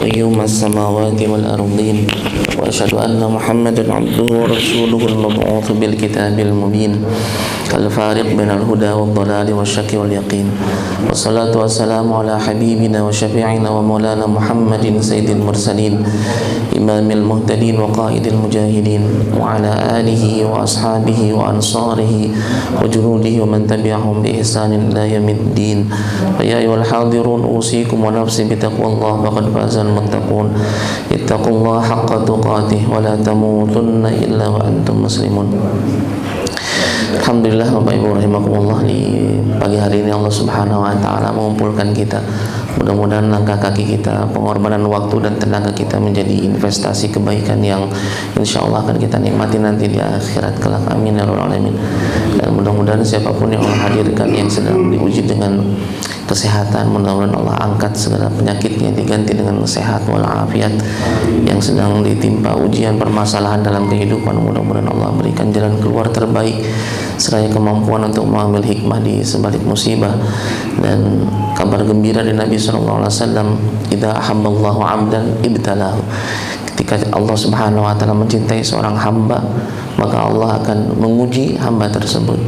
قيوم السماوات والأرضين وأشهد أن محمدا عبده ورسوله المبعوث بالكتاب المبين الفارق بين الهدى والضلال والشك واليقين والصلاة والسلام على حبيبنا وشفيعنا ومولانا محمد سيد المرسلين إمام المهتدين وقائد المجاهدين وعلى آله وأصحابه وأنصاره وجنوده ومن تبعهم بإحسان إلى يوم الدين. فيا أيها الحاضرون أوصيكم ونفسي بتقوى الله فقد فاز المتقون. اتقوا الله حق تقاته ولا تموتن إلا وأنتم مسلمون. Alhamdulillah Bapak Ibu rahimakumullah, di pagi hari ini Allah Subhanahu wa taala mengumpulkan kita. Mudah-mudahan langkah kaki kita, pengorbanan waktu dan tenaga kita menjadi investasi kebaikan yang insya Allah akan kita nikmati nanti di akhirat kelak. Amin ya rabbal alamin. Dan mudah-mudahan siapapun yang Allah hadirkan yang sedang diuji dengan kesehatan, mudah-mudahan Allah angkat segala penyakitnya, diganti dengan sehat walafiat. Yang sedang ditimpa ujian permasalahan dalam kehidupan, mudah-mudahan Allah berikan jalan keluar terbaik seraya kemampuan untuk mengambil hikmah di sebalik musibah. Dan kabar gembira dari Nabi SAW, idza ahabballahu 'abdan ibtalahu. Ketika Allah Subhanahu wa taala mencintai seorang hamba, maka Allah akan menguji hamba tersebut.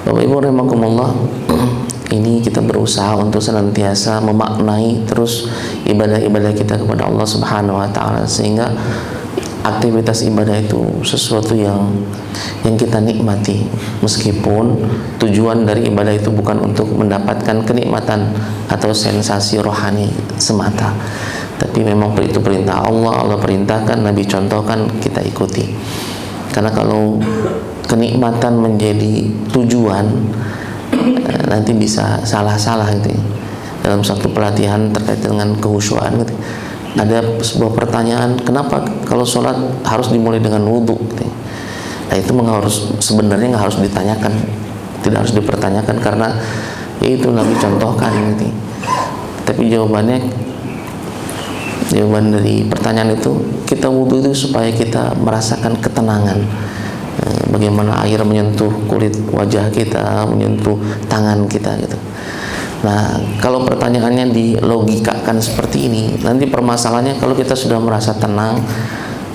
Bapak Ibu rahimakumullah, ini kita berusaha untuk senantiasa memaknai terus ibadah-ibadah kita kepada Allah Subhanahu wa taala, sehingga aktivitas ibadah itu sesuatu yang kita nikmati, meskipun tujuan dari ibadah itu bukan untuk mendapatkan kenikmatan atau sensasi rohani semata, tapi memang itu perintah Allah, Allah perintahkan, Nabi contohkan, kita ikuti. Karena kalau kenikmatan menjadi tujuan, nanti bisa salah-salah gitu. Dalam satu pelatihan terkait dengan kehusyuan gitu, ada sebuah pertanyaan, kenapa kalau sholat harus dimulai dengan wudhu gitu. Nah itu sebenarnya nggak harus ditanyakan, tidak harus dipertanyakan, karena ya itu Nabi contohkan gitu. Tapi jawaban dari pertanyaan itu, kita wudhu itu supaya kita merasakan ketenangan. Bagaimana air menyentuh kulit wajah kita, menyentuh tangan kita gitu. Nah, kalau pertanyaannya dilogikakan seperti ini, nanti permasalahannya kalau kita sudah merasa tenang,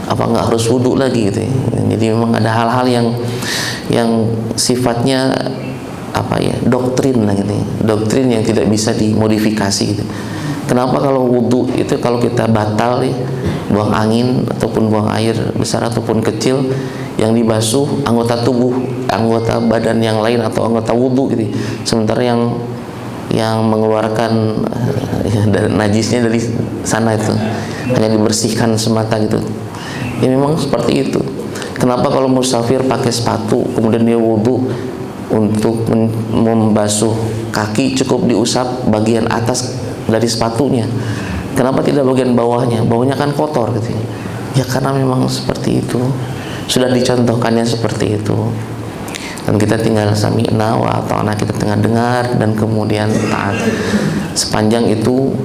apa nggak harus wudhu lagi gitu ya. Jadi memang ada hal-hal yang sifatnya apa ya, doktrin lah gitu ya. Doktrin yang tidak bisa dimodifikasi gitu. Kenapa kalau wudhu itu kalau kita batal ya, buang angin ataupun buang air besar ataupun kecil, yang dibasuh anggota tubuh, anggota badan yang lain atau anggota wudhu gitu. Sementara yang mengeluarkan najisnya dari sana itu hanya dibersihkan semata gitu. Ya memang seperti itu. Kenapa kalau musafir pakai sepatu kemudian dia wudhu, untuk membasuh kaki cukup diusap bagian atas dari sepatunya, kenapa tidak bagian bawahnya? Bawahnya kan kotor gitu. Ya karena memang seperti itu, sudah dicontohkannya seperti itu. Dan kita tinggal sami'na wa ata'na, kita tengah dengar dan kemudian taat. Sepanjang itu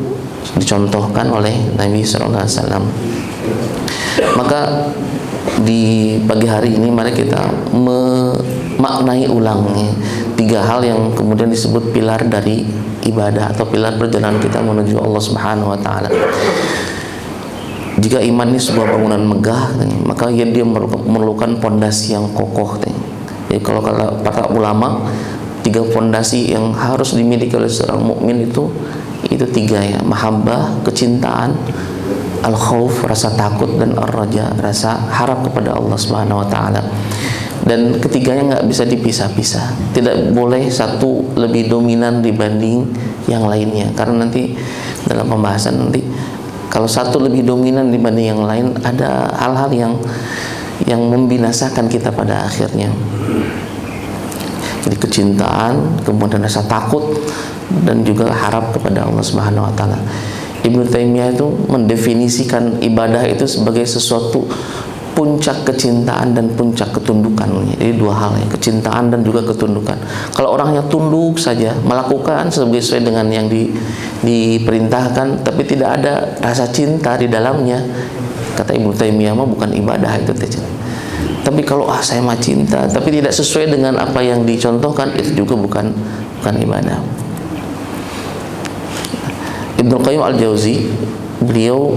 dicontohkan oleh Nabi SAW. Maka di pagi hari ini mari kita memaknai ulang 3 hal yang kemudian disebut pilar dari ibadah atau pilar perjalanan kita menuju Allah Subhanahu wa taala. Jika iman ini sebuah bangunan megah, maka dia memerlukan pondasi yang kokoh. Jadi kalau para ulama, 3 pondasi yang harus dimiliki oleh seorang mukmin itu 3 ya: mahabbah, kecintaan, al-khauf, rasa takut, dan ar-raja, rasa harap kepada Allah Subhanahu wa taala. Dan ketiganya nggak bisa dipisah-pisah. Tidak boleh satu lebih dominan dibanding yang lainnya, karena nanti dalam pembahasan nanti kalau satu lebih dominan dibanding yang lain, ada hal-hal yang membinasakan kita pada akhirnya. Jadi kecintaan, kemudian rasa takut, dan juga harap kepada Allah Subhanahu wa taala. Ibnu Taimiyah itu mendefinisikan ibadah itu sebagai sesuatu puncak kecintaan dan puncak ketundukan. Jadi 2 hal ya, kecintaan dan juga ketundukan. Kalau orangnya tunduk saja, melakukan sesuai dengan yang diperintahkan, tapi tidak ada rasa cinta di dalamnya, kata Ibnu Taimiyah, mah bukan ibadah itu. Tapi kalau saya mah cinta tapi tidak sesuai dengan apa yang dicontohkan, itu juga bukan ibadah. Ibnu Qayyim Al-Jauzi, beliau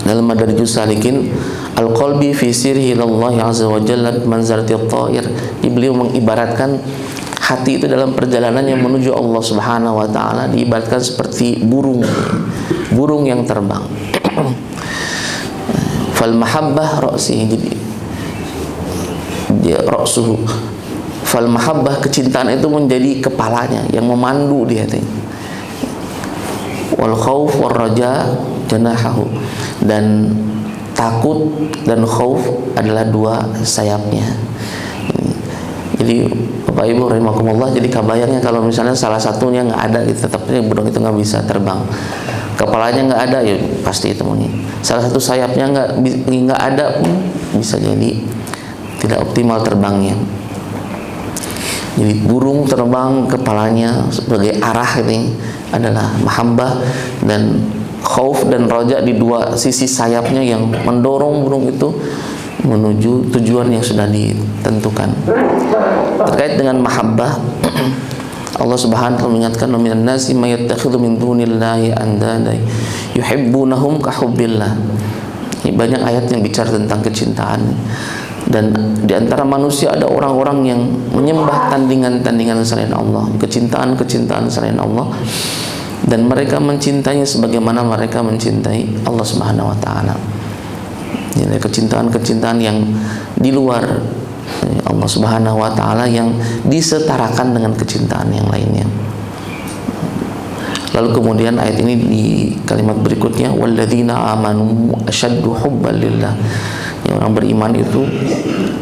dalam Madarijus Salikin, al-qalbi fi sirhi ilallah azza wa jalla manzarati at-ta'ir, beliau mengibaratkan hati itu dalam perjalanannya menuju Allah Subhanahu wa taala diibaratkan seperti burung yang terbang. Fal mahabbah ra'si, jadi dia ra'suhu. Fal mahabbah, kecintaan itu menjadi kepalanya yang memandu dia. Wal khauf war raja janahahu, dan takut dan khauf adalah dua sayapnya. Jadi Bapak Ibu rahimakumullah, jadi kabayangnya kalau misalnya salah satunya nggak ada gitu, tetapnya burung itu nggak bisa terbang. Kepalanya nggak ada, ya pasti itu mungkin. Salah satu sayapnya nggak ada pun bisa jadi tidak optimal terbangnya. Jadi burung terbang, kepalanya sebagai arah ini adalah mahabbah, dan khauf dan roja di dua sisi sayapnya yang mendorong burung itu menuju tujuan yang sudah ditentukan. Terkait dengan mahabbah, Allah Subhanahu wa taala mengingatkan, minan nasi may yattakhidhu min dunillahi andada yuhibbunahum ka hubbillah. Ini banyak ayat yang bicara tentang kecintaan. Dan di antara manusia ada orang-orang yang menyembah tandingan-tandingan selain Allah, kecintaan-kecintaan selain Allah, dan mereka mencintainya sebagaimana mereka mencintai Allah Subhanahu wa taala. Jadi kecintaan-kecintaan yang di luar Allah Subhanahu wa taala yang disetarakan dengan kecintaan yang lainnya. Lalu kemudian ayat ini di kalimat berikutnya, walladzina amanu asyaddu hubban lillah. Yang orang beriman itu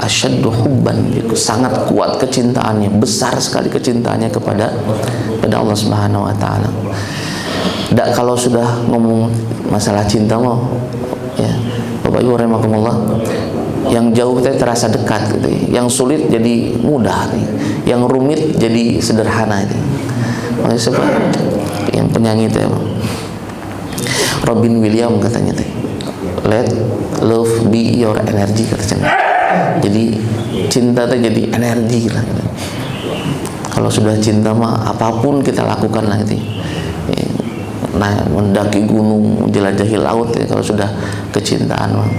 asyaddu hubban, sangat kuat kecintaannya, besar sekali kecintaannya kepada Allah Subhanahu wa taala. Kalau sudah ngomong masalah cinta mau ya Bapak Ibu rahimakumullah, yang jauh teh terasa dekat gitu. Yang sulit jadi mudah nih. Yang rumit jadi sederhana itu. Makanya siapa yang penyanyi teh Robin Williams katanya teh, let love be your energy katanya. Jadi cinta teh jadi energi lah gitu. Kalau sudah cinta mah apapun kita lakukan lah gitu. Nah, mendaki gunung, menjelajahi laut ya, kalau sudah kecintaan mah.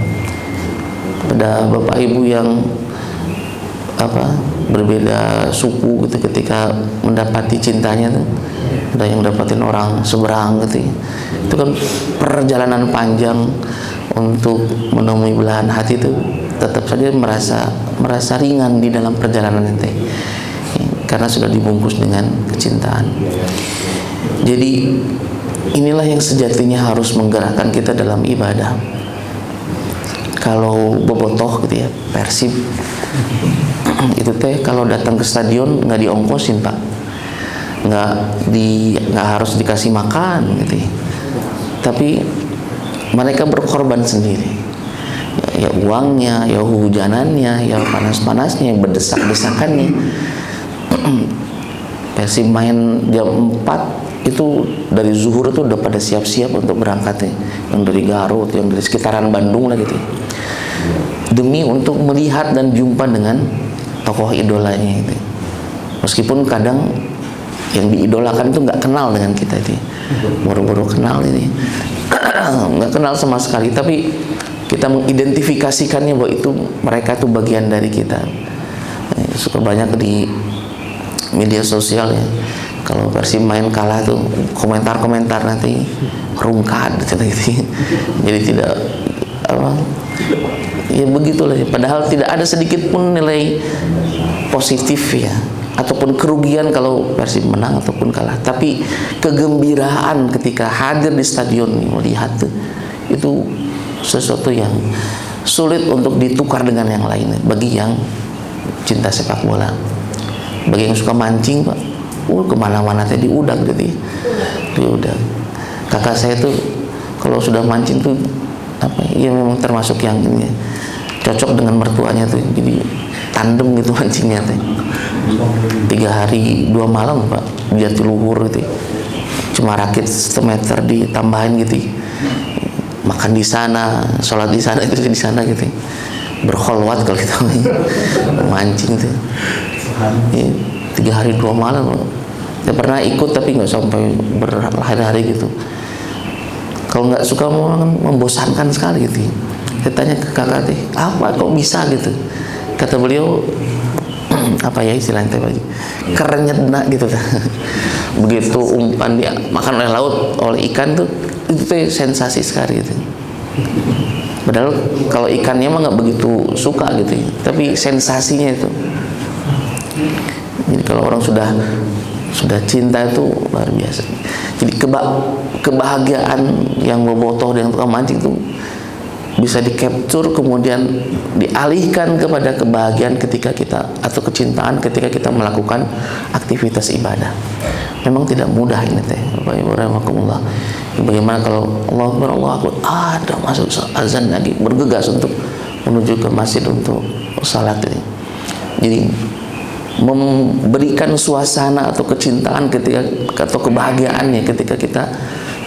Pada Bapak Ibu yang berbeda suku gitu, ketika mendapati cintanya tuh, ada yang dapatin orang seberang gitu. Itu kan perjalanan panjang untuk menemui belahan hati itu, tetap saja merasa ringan di dalam perjalanan itu, karena sudah dibungkus dengan kecintaan. Jadi inilah yang sejatinya harus menggerakkan kita dalam ibadah. Kalau bobotoh gitu ya, Persib itu teh kalau datang ke stadion nggak diongkosin Pak, nggak harus dikasih makan gitu ya. Tapi mereka berkorban sendiri, ya uangnya, ya hujanannya, ya panas-panasnya, berdesak-desakannya. Persib main jam 4 itu dari zuhur itu udah pada siap-siap untuk berangkat nih, yang dari Garut, yang dari sekitaran Bandung lah gitu, demi untuk melihat dan jumpa dengan tokoh idolanya itu. Meskipun kadang yang diidolakan itu nggak kenal dengan kita itu, baru-baru kenal ini, nggak kenal sama sekali, tapi kita mengidentifikasikannya bahwa itu mereka itu bagian dari kita. Suka banyak di media sosial ya, kalau Persib main kalah tuh komentar-komentar nanti rungkad gitu. Jadi tidak ya begitulah ya. Padahal tidak ada sedikit pun nilai positif ya, ataupun kerugian kalau Persib menang ataupun kalah. Tapi kegembiraan ketika hadir di stadion melihat tuh, itu sesuatu yang sulit untuk ditukar dengan yang lain bagi yang cinta sepak bola. Bagi yang suka mancing Pak, kemana-mana tadi udah gitu ya, udah. Kakak saya tuh kalau sudah mancing tuh ya memang termasuk yang ini ya, cocok dengan mertuanya tuh, jadi tandem gitu mancingnya tuh. 3 hari 2 malam Pak, biar luhur gitu, cuma rakit semeter ditambahin gitu, makan di sana, sholat di sana, itu di sana gitu, berkholwat kalau kita mancing tuh. 3 hari 2 malam Saya pernah ikut tapi nggak sampai berhari-hari gitu. Kalau nggak suka membosankan sekali gitu. Saya tanya ke kakak teh, apa kok bisa gitu? Kata beliau, apa ya istilahnya teh, kerennya gitu. Begitu umpan dia makan oleh laut, oleh ikan tuh, itu tuh sensasi sekali gitu. Padahal kalau ikannya mah nggak begitu suka gitu, tapi sensasinya itu. Jadi kalau orang sudah cinta itu luar biasa. Jadi kebahagiaan yang bobotoh dengan tukang mancing itu bisa di-capture, kemudian dialihkan kepada kebahagiaan ketika kita, atau kecintaan ketika kita melakukan aktivitas ibadah. Memang tidak mudah ini teh, Bapak Ibu rahimakumullah. Bagaimana kalau Allah Akbar, ada masuk azan lagi, bergegas untuk menuju ke masjid untuk salat ini. Jadi memberikan suasana atau kecintaan ketika, atau kebahagiaannya ketika kita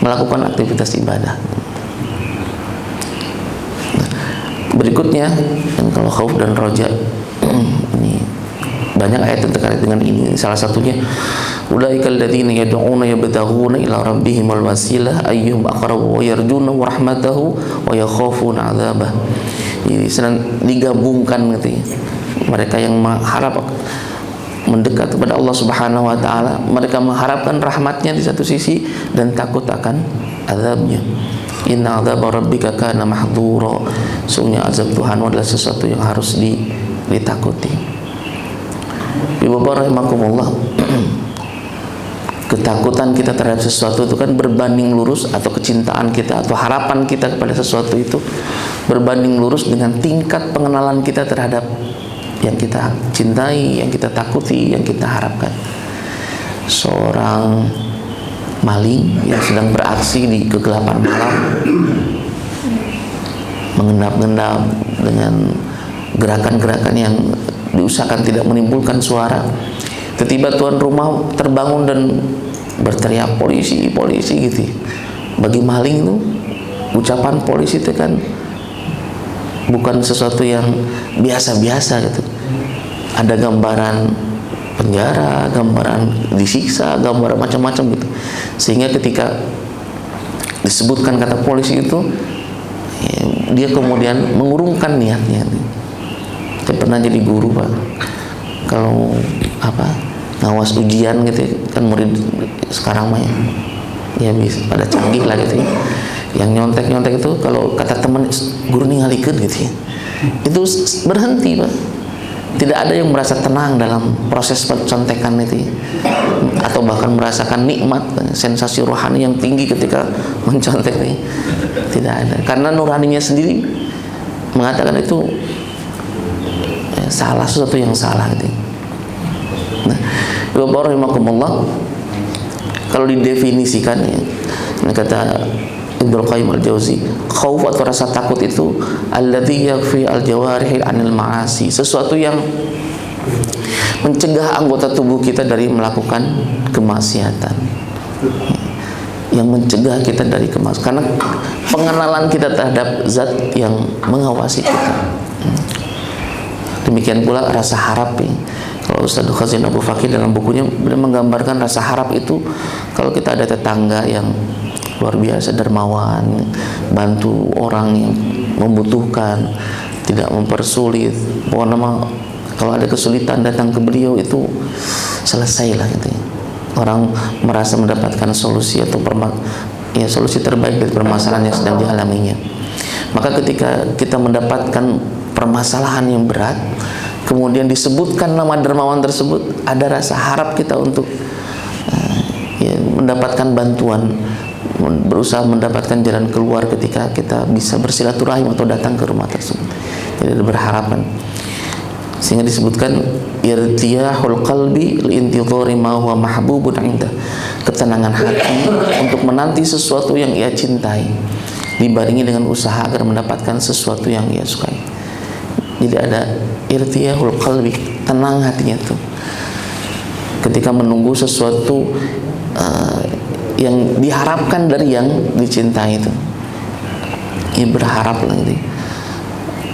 melakukan aktivitas ibadah. Berikutnya, kalau khauf dan roja, ini banyak ayat yang terkait dengan ini. Salah satunya, ulaikal ladzina yad'una yabtaghuna ila rabbihimul wasilah ayyuhum aqrabu wa yarjuna rahmatahu wa yakhafuna 'adzabah. Jadi sedang digabungkan gitu ya. Mereka yang mengharap mendekat kepada Allah Subhanahu wa taala, mereka mengharapkan rahmatnya di satu sisi dan takut akan azabnya. Inna azab rabbika kana mahdhura. Sungguhnya azab Tuhan adalah sesuatu yang harus ditakuti. Ibu bapak rahimakumullah, ketakutan kita terhadap sesuatu itu kan berbanding lurus, atau kecintaan kita atau harapan kita kepada sesuatu itu berbanding lurus dengan tingkat pengenalan kita terhadap yang kita cintai, yang kita takuti, yang kita harapkan. Seorang maling yang sedang beraksi di kegelapan malam, mengendap-endap dengan gerakan-gerakan yang diusahakan tidak menimbulkan suara. Tiba-tiba tuan rumah terbangun dan berteriak polisi, polisi gitu. Bagi maling itu ucapan polisi itu kan bukan sesuatu yang biasa-biasa gitu. Ada gambaran penjara, gambaran disiksa, gambaran macam-macam gitu. Sehingga ketika disebutkan kata polisi itu, ya, dia kemudian mengurungkan niatnya. Saya pernah jadi guru, Pak. Kalau ngawas ujian gitu kan, murid sekarang mah ya bisa pada canggih lah gitu ya. Yang nyontek itu kalau kata teman, guru ningalikeun gitu ya, itu berhenti, Pak. Tidak ada yang merasa tenang dalam proses contekan itu ya. Atau bahkan merasakan nikmat, sensasi rohani yang tinggi ketika mencontek ini. Tidak ada, karena nuraninya sendiri mengatakan itu salah, sesuatu yang salah gitu. Nah, Bapak rahimakumullah, kalau didefinisikan ya, kata Ibnu Qayyim al-Jauzi, khauf atau rasa takut itu alladzi yakfi al-jawarih anil ma'asi, sesuatu yang mencegah anggota tubuh kita dari melakukan kemaksiatan, yang mencegah kita dari kemaksiatan, karena pengenalan kita terhadap zat yang mengawasi kita. Demikian pula rasa harap ya. Kalau Ustaz Khazin Abu Fakir dalam bukunya beliau menggambarkan rasa harap itu, kalau kita ada tetangga yang luar biasa dermawan, bantu orang yang membutuhkan, tidak mempersulit, pokoknya kalau ada kesulitan datang ke beliau, itu selesailah gitu ya. Orang merasa mendapatkan solusi atau solusi terbaik dari permasalahan yang sedang dialaminya. Maka ketika kita mendapatkan permasalahan yang berat, kemudian disebutkan nama dermawan tersebut, ada rasa harap kita untuk mendapatkan bantuan, berusaha mendapatkan jalan keluar ketika kita bisa bersilaturahim atau datang ke rumah tersebut. Jadi ada berharapan. Sehingga disebutkan irtiyahul qalbi liintidhari ma huwa mahbubun 'inda, ketenangan hati untuk menanti sesuatu yang ia cintai, dibarengi dengan usaha agar mendapatkan sesuatu yang ia sukai. Jadi ada irtiyahul qalbi, tenang hatinya tuh ketika menunggu sesuatu yang diharapkan dari yang dicintai itu. Ini berharap lagi,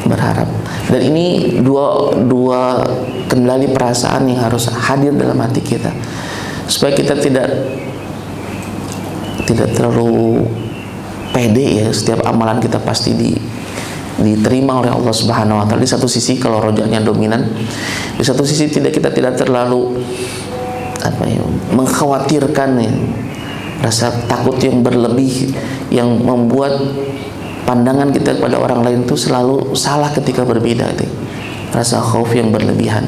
berharap. Dan ini dua kendali perasaan yang harus hadir dalam hati kita. supaya kita tidak terlalu pede ya, setiap amalan kita pasti diterima oleh Allah Subhanahu wa taala. Di satu sisi kalau rojanya dominan, di satu sisi kita tidak terlalu mengkhawatirkan ya, rasa takut yang berlebih yang membuat pandangan kita kepada orang lain itu selalu salah ketika berbeda gitu. Rasa khauf yang berlebihan.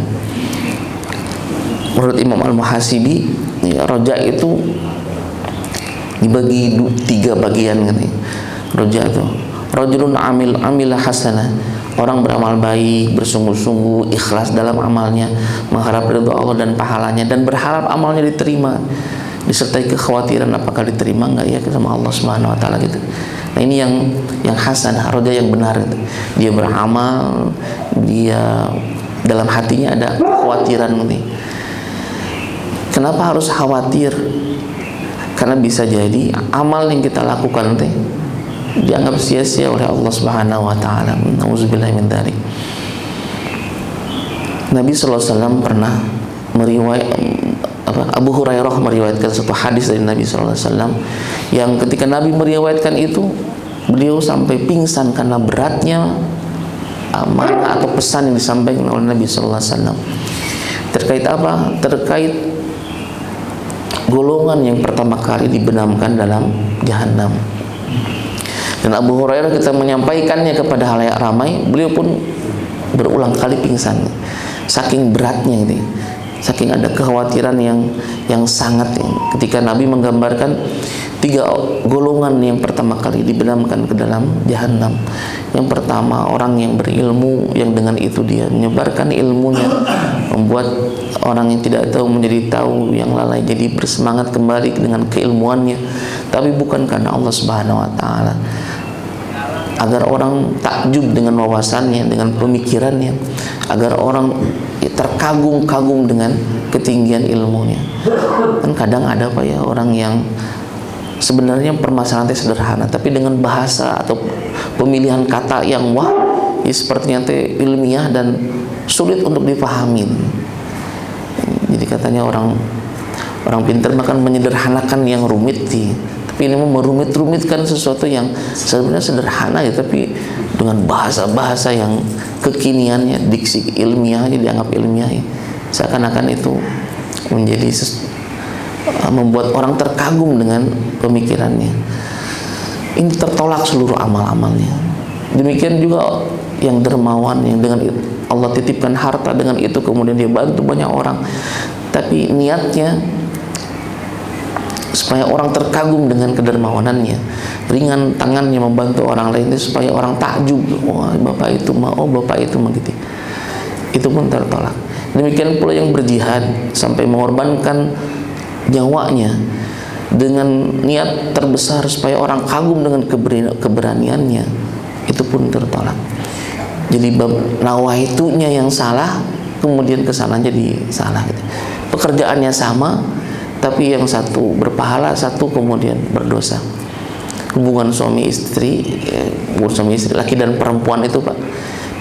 Menurut Imam Al-Muhasibi ya, roja itu dibagi 3 bagian gitu. Roja itu rajulun amila hasanah, orang beramal baik, bersungguh-sungguh ikhlas dalam amalnya, mengharap ridha Allah dan pahalanya, dan berharap amalnya diterima, disertai kekhawatiran apakah diterima enggak ya sama Allah Subhanahu wa taala gitu. Nah, ini yang hasanah, roja yang benar gitu. Dia beramal, dia dalam hatinya ada kekhawatiran gitu. Kenapa harus khawatir? Karena bisa jadi amal yang kita lakukan teh dianggap sia-sia oleh Allah Subhanahu wa taala. Nauzubillahi min dzalik. Nabi sallallahu alaihi wasallam pernah Abu Hurairah meriwayatkan satu hadis dari Nabi sallallahu alaihi wasallam yang ketika Nabi meriwayatkan itu, beliau sampai pingsan karena beratnya amanah atau pesan yang disampaikan oleh Nabi sallallahu alaihi wasallam. Terkait apa? Terkait golongan yang pertama kali dibenamkan dalam jahanam. Dan Abu Hurairah kita menyampaikannya kepada halayak ramai, beliau pun berulang kali pingsan, saking beratnya ini, saking ada kekhawatiran yang sangat ketika Nabi menggambarkan 3 golongan yang pertama kali dibenamkan ke dalam jahanam. Yang pertama, orang yang berilmu, yang dengan itu dia menyebarkan ilmunya, membuat orang yang tidak tahu menjadi tahu, yang lalai jadi bersemangat kembali dengan keilmuannya, tapi bukan karena Allah Subhanahu wa taala, agar orang takjub dengan wawasannya, dengan pemikirannya, agar orang terkagum-kagum dengan ketinggian ilmunya. Kan kadang ada orang yang sebenarnya permasalahannya sederhana, tapi dengan bahasa atau pemilihan kata yang ya sepertinya ilmiah dan sulit untuk dipahami. Jadi katanya orang pintar makan menyederhanakan yang rumit sih. Tapi ini merumit-rumitkan sesuatu yang sebenarnya sederhana ya, tapi dengan bahasa-bahasa yang kekiniannya, diksi ilmiah aja dianggap ilmiah ya. Seakan-akan itu menjadi membuat orang terkagum dengan pemikirannya. Ini tertolak seluruh amal-amalnya. Demikian juga yang dermawan, yang dengan Allah titipkan harta, dengan itu kemudian dia bantu banyak orang, tapi niatnya supaya orang terkagum dengan kedermawanannya, ringan tangannya membantu orang lain itu supaya orang takjub, wah bapak itu mah, oh bapak itu mah gitu. Itu pun tertolak. Demikian pula yang berjihad sampai mengorbankan nyawanya dengan niat terbesar supaya orang kagum dengan keberaniannya, itu pun tertolak. Jadi nawaitunya yang salah, kemudian kesalahannya jadi salah gitu. Pekerjaannya sama, tapi yang satu berpahala, satu kemudian berdosa. Hubungan suami istri, laki dan perempuan itu Pak,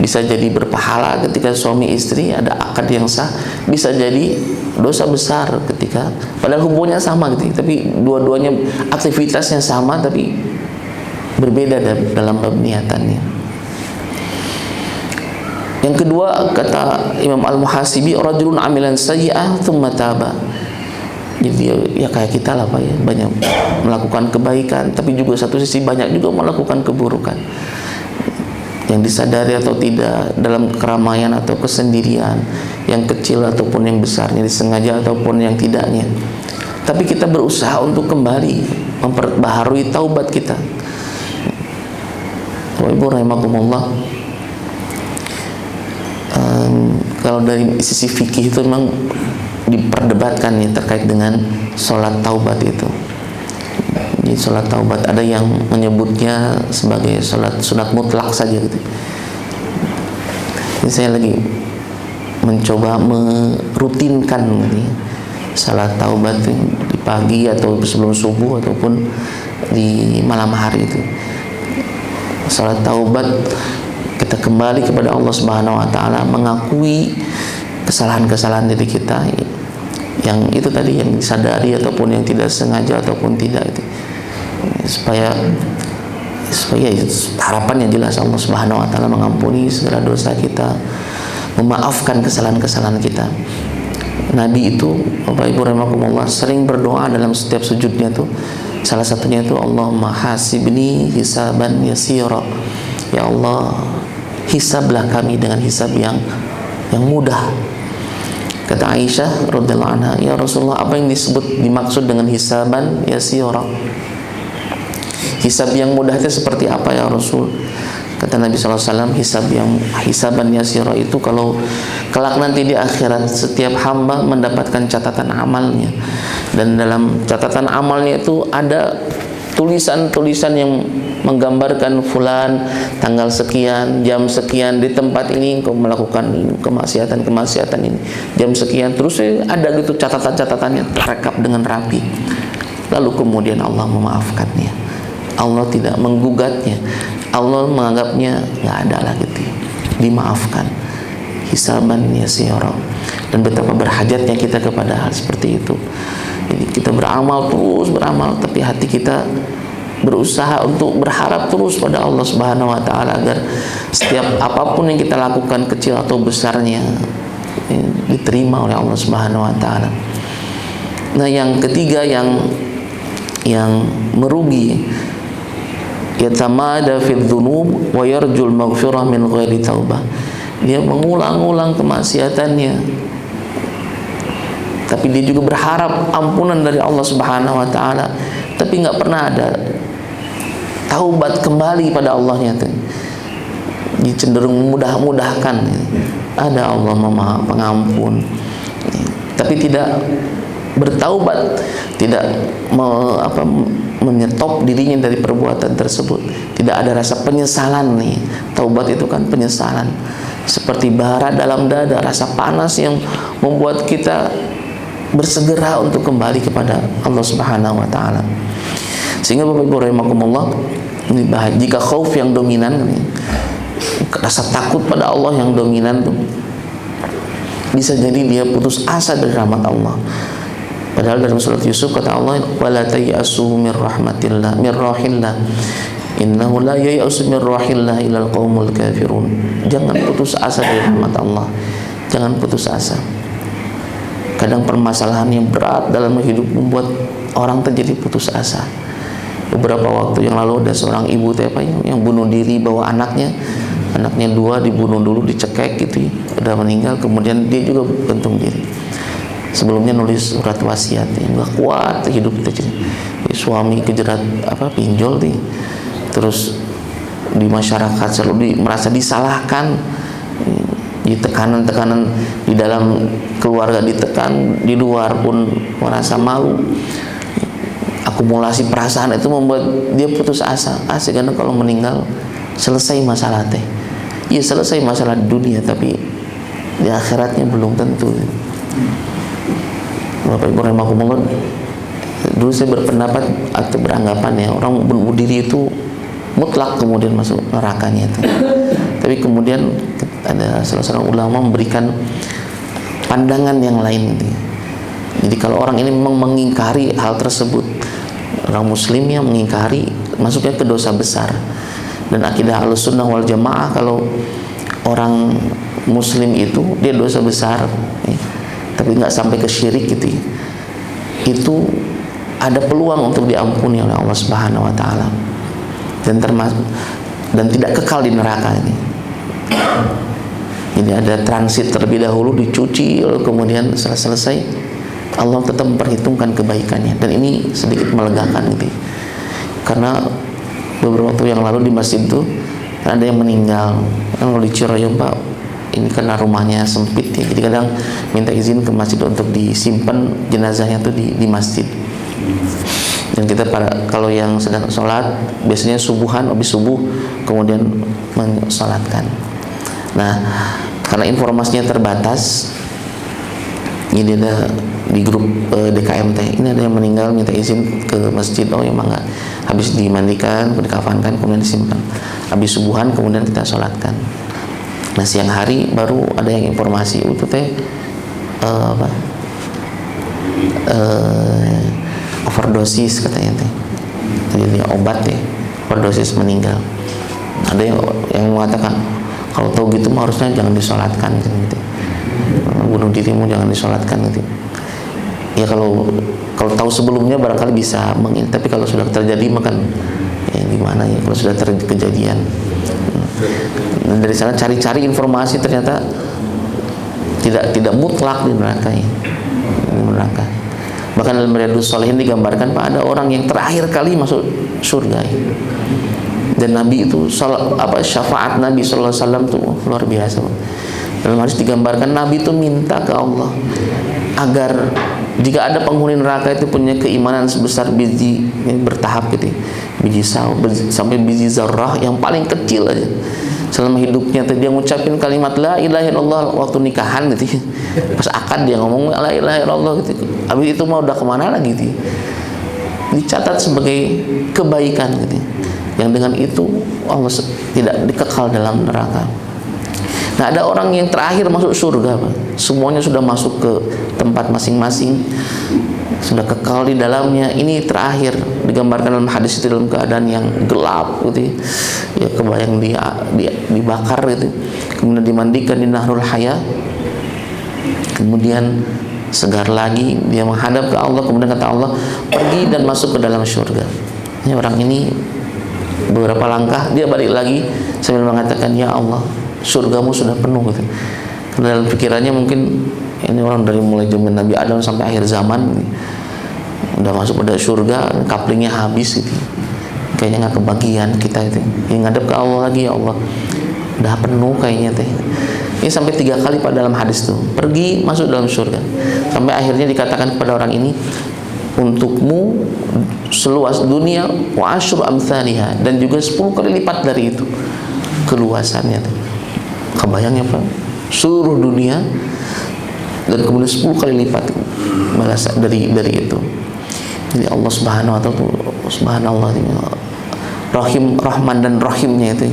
bisa jadi berpahala ketika suami istri ada akad yang sah, bisa jadi dosa besar ketika padahal hubungannya sama gitu, tapi dua-duanya aktivitasnya sama tapi berbeda dalam niatannya. Yang kedua, kata Imam Al-Muhasibi, rajulun amilan sayyi'ah tsumma taba. Jadi ya kayak kita lah Pak ya, banyak melakukan kebaikan, tapi juga satu sisi banyak juga melakukan keburukan yang disadari atau tidak, dalam keramaian atau kesendirian, yang kecil ataupun yang besarnya, disengaja ataupun yang tidaknya. Tapi kita berusaha untuk kembali memperbaharui taubat kita. Ibu rahimakumullah, kalau dari sisi fikih itu memang diperdebatkan ya terkait dengan sholat taubat itu. Jadi sholat taubat ada yang menyebutnya sebagai sholat sunat mutlak saja gitu. Jadi saya lagi mencoba merutinkan gitu, sholat taubat di pagi atau sebelum subuh ataupun di malam hari itu. Sholat taubat, kita kembali kepada Allah Subhanahu wa taala, mengakui kesalahan-kesalahan diri kita, yang itu tadi, yang disadari ataupun yang tidak sengaja ataupun tidak itu, supaya harapannya jelas Allah Subhanahu wa taala mengampuni segala dosa kita, memaafkan kesalahan-kesalahan kita. Nabi itu, Bapak Ibu rahimakumullah, sering berdoa dalam setiap sujudnya tuh. Salah satunya itu, Allahumma hasibni hisaban yasira. Ya Allah, hisablah kami dengan hisab yang mudah. Kata Aisyah radhiyallahu anha, ya Rasulullah, apa yang dimaksud dengan hisaban yasira? Hisab yang mudah itu seperti apa ya Rasul? Kata Nabi SAW, hisaban yasira itu kalau kelak nanti di akhirat setiap hamba mendapatkan catatan amalnya, dan dalam catatan amalnya itu ada tulisan-tulisan yang menggambarkan fulan tanggal sekian, jam sekian di tempat ini engkau melakukan kemaksiatan ini, jam sekian, terus ada gitu catatan-catatannya terekap dengan rapi. Lalu kemudian Allah memaafkannya, Allah tidak menggugatnya, Allah menganggapnya nggak ada lah gitu, dimaafkan. Hisaban yasira. Dan betapa berhajatnya kita kepada hal seperti itu. Jadi kita beramal, tapi hati kita berusaha untuk berharap terus pada Allah Subhanahu wa taala agar setiap apapun yang kita lakukan, kecil atau besarnya, diterima oleh Allah Subhanahu wa taala. Nah, yang ketiga yang merugi, yatamada fid dzunub wa yarjul maghfirah min ghairi taubah. Dia mengulang-ulang kemaksiatannya, tapi dia juga berharap ampunan dari Allah Subhanahu wa taala, tapi nggak pernah ada taubat kembali pada Allahnya. Dia cenderung mudah-mudahkan. Ada Allah Maha Pengampun, tapi tidak bertaubat, tidak menyetop dirinya dari perbuatan tersebut. Tidak ada rasa penyesalan nih. Taubat itu kan penyesalan, seperti bara dalam dada, rasa panas yang membuat kita bersegera untuk kembali kepada Allah Subhanahu wa taala. Sehingga Bapak Ibu rahimakumullah, jika khauf yang dominan, rasa takut pada Allah yang dominan tuh, bisa jadi dia putus asa dari rahmat Allah. Padahal dalam surat Yusuf kata Allah, wala tayasu mir rahmatillah mir rahillah innahu la yayasu mir rahillah ilal qaumul kafirun. Jangan putus asa dari rahmat Allah, jangan putus asa. Kadang permasalahan yang berat dalam hidup membuat orang terjadi putus asa. Beberapa waktu yang lalu ada seorang ibu yang bunuh diri, bawa anaknya 2 dibunuh dulu, dicekek gitu, udah meninggal, kemudian dia juga gantung diri. Sebelumnya nulis surat wasiat, nggak kuat hidup kita, suami kejerat pinjol nih, terus di masyarakat selalu merasa disalahkan, di tekanan-tekanan di dalam keluarga ditekan, di luar pun merasa malu. Akumulasi perasaan itu membuat dia putus asa. Karena kalau meninggal selesai masalah teh. Iya, selesai masalah di dunia, tapi di akhiratnya belum tentu. Bapak Ibu rahimakumullah, dulu saya berpendapat atau beranggapan ya, orang bunuh diri itu mutlak kemudian masuk nerakanya itu. Tapi kemudian ada salah seorang ulama memberikan pandangan yang lain gitu. Jadi kalau orang ini memang mengingkari hal tersebut, orang muslim yang mengingkari, masuknya ke dosa besar. Dan akidah Ahlussunnah wal Jamaah, kalau orang muslim itu dia dosa besar ya, tapi nggak sampai ke syirik gitu ya, itu ada peluang untuk diampuni oleh Allah Subhanahu wa taala, dan tidak kekal di neraka ini. Jadi ada transit terlebih dahulu, dicuci, lalu kemudian setelah selesai Allah tetap memperhitungkan kebaikannya. Dan ini sedikit melegakan gitu, karena beberapa waktu yang lalu di masjid itu ada yang meninggal. Kalau di Ciroyom, Pak, ini karena rumahnya sempit ya, jadi kadang minta izin ke masjid untuk disimpan jenazahnya tuh di masjid. Dan kita kalau yang sedang sholat biasanya subuhan, habis subuh kemudian mensolatkan. Nah, karena informasinya terbatas, ini ada di grup DKMT, ini ada yang meninggal, minta izin ke masjid. Oh ya mangga, habis dimandikan, dikafankan, kemudian disimpan, habis subuhan kemudian kita sholatkan. Nah, siang hari baru ada yang informasi itu teh overdosis katanya teh. Jadi obat ya, overdosis meninggal. Ada yang mengatakan kalau tahu gitu mah harusnya jangan disolatkan gitu. Bunuh dirimu jangan disolatkan gitu. Ya kalau tahu sebelumnya barangkali bisa tapi kalau sudah terjadi makan ya gimana ya kalau sudah terjadi kejadian. Dan dari sana cari-cari informasi ternyata tidak mutlak di neraka ya. Di neraka. Bahkan dalam Riyadhus Shalihin digambarkan Pak, ada orang yang terakhir kali masuk surga ya. Dan Nabi itu syafaat Nabi sallallahu alaihi wasallam tuh luar biasa. Dalam hadis digambarkan Nabi itu minta ke Allah agar jika ada penghuni neraka itu punya keimanan sebesar biji yang bertahap gitu, biji sampai biji zarrah yang paling kecil aja. Selama hidupnya dia ngucapin kalimat la ilaha illallah waktu nikahan gitu. Pas akad dia ngomong la ilaha illallah gitu. Habis itu mau udah kemana lagi gitu. Dicatat sebagai kebaikan gitu. Yang dengan itu Allah tidak dikekal dalam neraka. Nah, ada orang yang terakhir masuk surga, Pak. Semuanya sudah masuk ke tempat masing-masing, sudah kekal di dalamnya. Ini terakhir digambarkan dalam hadis itu dalam keadaan yang gelap gitu. Ya kebayang dia dibakar gitu. Kemudian dimandikan di Nahrul Haya. Kemudian segar lagi dia menghadap ke Allah, kemudian kata Allah, "Pergi dan masuk ke dalam surga." Ini orang ini beberapa langkah dia balik lagi sambil mengatakan, "Ya Allah, surgamu sudah penuh," gitu. Karena dalam pikirannya mungkin ini orang dari mulai zaman Nabi Adam sampai akhir zaman gitu. Udah masuk pada surga, kaplingnya habis gitu. Kayaknya nggak kebagian kita itu. Yang ngadep ke Allah lagi, ya Allah, udah penuh kayaknya teh. Ini sampai 3 kali pada dalam hadis tuh. Pergi masuk dalam surga. Sampai akhirnya dikatakan kepada orang ini, untukmu seluas dunia wa asyru amthaliha, dan juga 10 kali lipat dari itu keluasannya tuh. Kebayangnya Pak, seluruh dunia dan kemudian 10 kali lipat balas dari itu. Jadi Allah Subhanahu wa taala, subhanallah, Rahim, Rahman dan Rahimnya itu.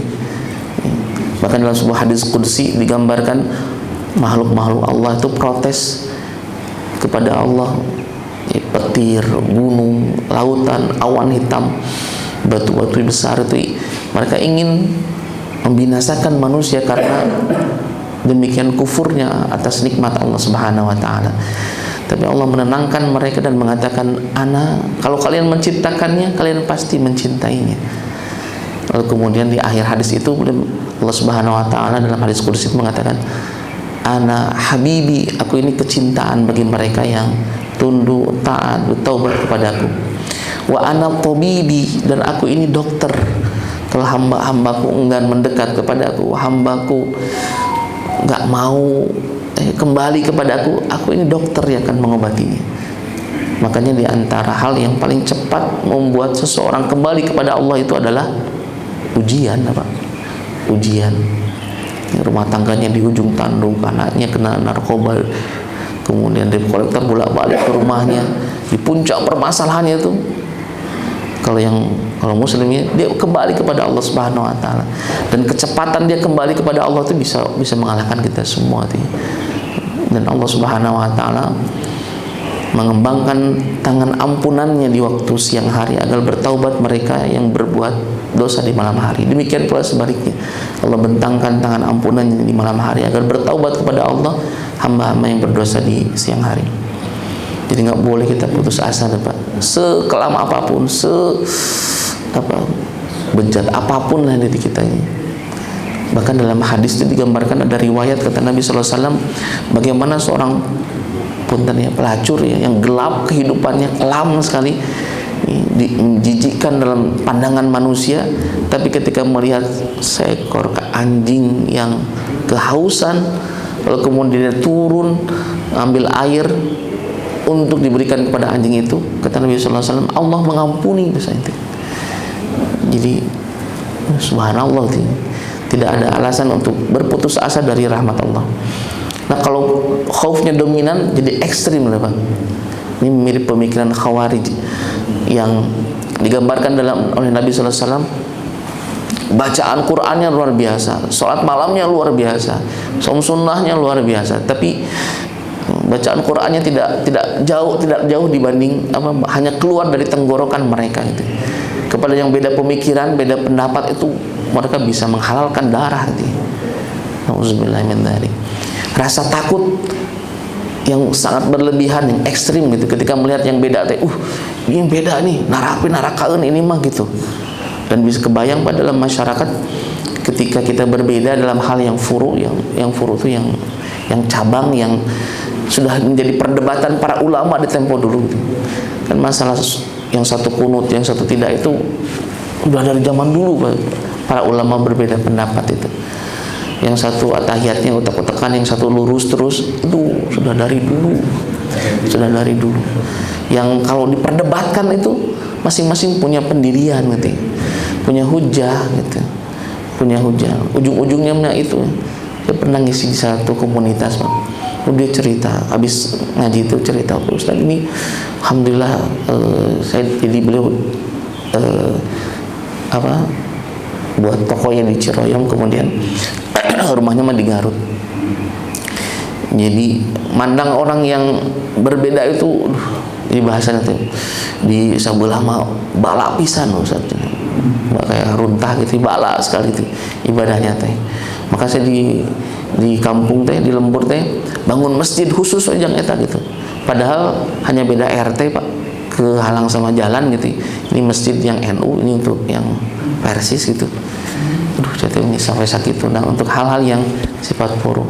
Bahkan dalam sebuah hadis qudsi digambarkan makhluk-makhluk Allah itu protes kepada Allah. Petir, gunung, lautan, awan hitam, batu-batu besar itu mereka ingin membinasakan manusia karena demikian kufurnya atas nikmat Allah Subhanahu wa taala. Tapi Allah menenangkan mereka dan mengatakan, "Ana, kalau kalian menciptakannya, kalian pasti mencintainya." Lalu kemudian di akhir hadis itu Allah Subhanahu wa taala dalam hadis qudsi mengatakan, "Ana habibi," aku ini kecintaan bagi mereka yang tunduk, taat, bertaubat kepadaku. "Wa ana tabibi," dan aku ini dokter. Kalau hamba-hambaku enggan mendekat kepadaku, hambaku enggak mau kembali kepadaku, aku ini dokter yang akan mengobatinya. Makanya di antara hal yang paling cepat membuat seseorang kembali kepada Allah itu adalah ujian, apa? Ujian. Rumah tangganya di ujung tanduk, anaknya kena narkoba, kemudian debt collector bolak-balik ke rumahnya, di puncak permasalahannya itu. Kalau muslimnya dia kembali kepada Allah Subhanahu wa taala, dan kecepatan dia kembali kepada Allah itu bisa mengalahkan kita semua itu. Dan Allah Subhanahu wa taala mengembangkan tangan ampunannya di waktu siang hari agar bertaubat mereka yang berbuat dosa di malam hari. Demikian pula sebaliknya, Allah bentangkan tangan ampunannya di malam hari agar bertaubat kepada Allah hamba-hamba yang berdosa di siang hari. Jadi nggak boleh kita putus asa, Pak. Sekelam apapun, bejat apapun lah diri kita ini. Bahkan dalam hadis itu digambarkan, ada riwayat kata Nabi SAW, bagaimana seorang pelacur ya, yang gelap kehidupannya, kelam sekali, menjijikkan dalam pandangan manusia, tapi ketika melihat seekor anjing yang kehausan, lalu kemudian dia turun ambil air untuk diberikan kepada anjing itu, kata Nabi SAW, Allah mengampuni dosa itu. Jadi subhanallah, tidak ada alasan untuk berputus asa dari rahmat Allah. Nah, kalau khaufnya dominan jadi ekstrim lah, Pak. Ini mirip pemikiran Khawarij yang digambarkan oleh Nabi SAW. Bacaan Qur'annya luar biasa, sholat malamnya luar biasa, saum sunnahnya luar biasa, tapi bacaan Qur'annya tidak jauh dibanding hanya keluar dari tenggorokan mereka gitu. Kepada yang beda pemikiran, beda pendapat itu mereka bisa menghalalkan darah gitu. Nauzubillah min dzalik. Rasa takut yang sangat berlebihan, yang ekstrim gitu ketika melihat yang beda teh, ini beda nih, narakaeun ini mah gitu. Dan bisa kebayang pada dalam masyarakat ketika kita berbeda dalam hal yang furu, yang furu itu yang cabang, yang sudah menjadi perdebatan para ulama di tempo dulu gitu. Dan masalah yang satu kunut, yang satu tidak, itu udah dari zaman dulu para ulama berbeda pendapat itu. Yang satu atahiyatnya utak-utakan, yang satu lurus terus, itu sudah dari dulu. Yang kalau diperdebatkan itu masing-masing punya pendirian gitu, punya hujah gitu, ujung-ujungnya itu. Dia pernah ngisi di satu komunitas, Pak. Dia cerita, habis ngaji itu cerita, Ustaz ini alhamdulillah saya jadi beliau buat tokonya di Ciroyom, kemudian rumahnya mah di Garut. Jadi mandang orang yang berbeda itu di bahasanya tuh di sebelah mah bala pisan Ustaz. Nggak kayak runtah gitu, bala sekali itu ibadahnya teh. Maka saya di kampung teh, di Lembur teh bangun masjid khusus aja eta gitu. Padahal hanya beda RT, Pak, kehalang sama jalan gitu. Ini masjid yang NU, ini untuk yang Persis gitu. Jadi ini sampai sakit tuh. Nah, untuk hal-hal yang sifat furu.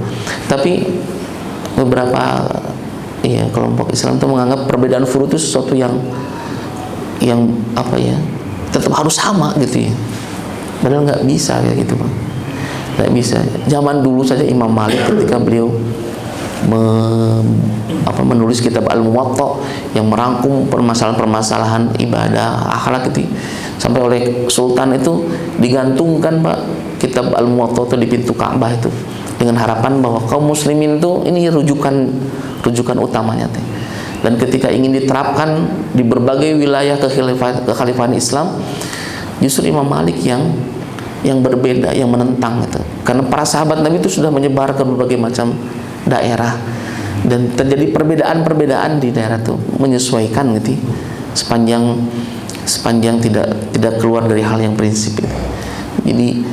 Tapi beberapa kelompok Islam itu menganggap perbedaan furu itu sesuatu yang tetap harus sama gitu ya. Padahal nggak bisa kayak gitu, Pak. Nggak bisa. Zaman dulu saja Imam Malik ketika beliau menulis kitab Al-Muwatta yang merangkum permasalahan-permasalahan ibadah, akhlak gitu, sampai oleh Sultan itu digantungkan, Pak, kitab Al-Muwatta itu di pintu Ka'bah itu, dengan harapan bahwa kaum muslimin itu ini rujukan utamanya teh. Dan ketika ingin diterapkan di berbagai wilayah kekhalifahan Islam, justru Imam Malik yang berbeda, yang menentang itu. Karena para sahabat Nabi itu sudah menyebar ke berbagai macam daerah dan terjadi perbedaan-perbedaan di daerah itu, menyesuaikan gitu, sepanjang tidak keluar dari hal yang prinsip itu. Jadi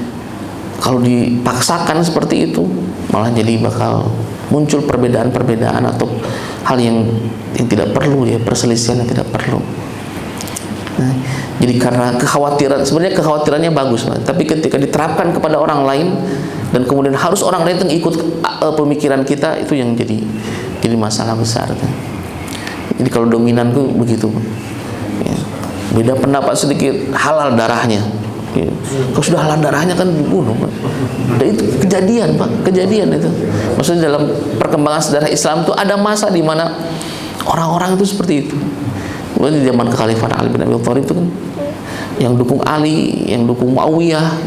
kalau dipaksakan seperti itu, malah jadi bakal muncul perbedaan-perbedaan atau hal yang tidak perlu ya, perselisihan yang tidak perlu. Nah, jadi karena kekhawatiran, sebenarnya kekhawatirannya bagus, tapi ketika diterapkan kepada orang lain dan kemudian harus orang lain yang ikut pemikiran kita, itu yang jadi masalah besar. Jadi kalau dominan tuh begitu, ya. Beda pendapat sedikit halal darahnya. Ya. Kalau sudah halal darahnya kan dibunuh, Pak. Dan itu kejadian, Pak, kejadian itu. Maksudnya dalam perkembangan sejarah Islam itu ada masa di mana orang-orang itu seperti itu. Di zaman kekhalifahan Ali bin Abi Thalib itu kan, yang dukung Ali, yang dukung Muawiyah,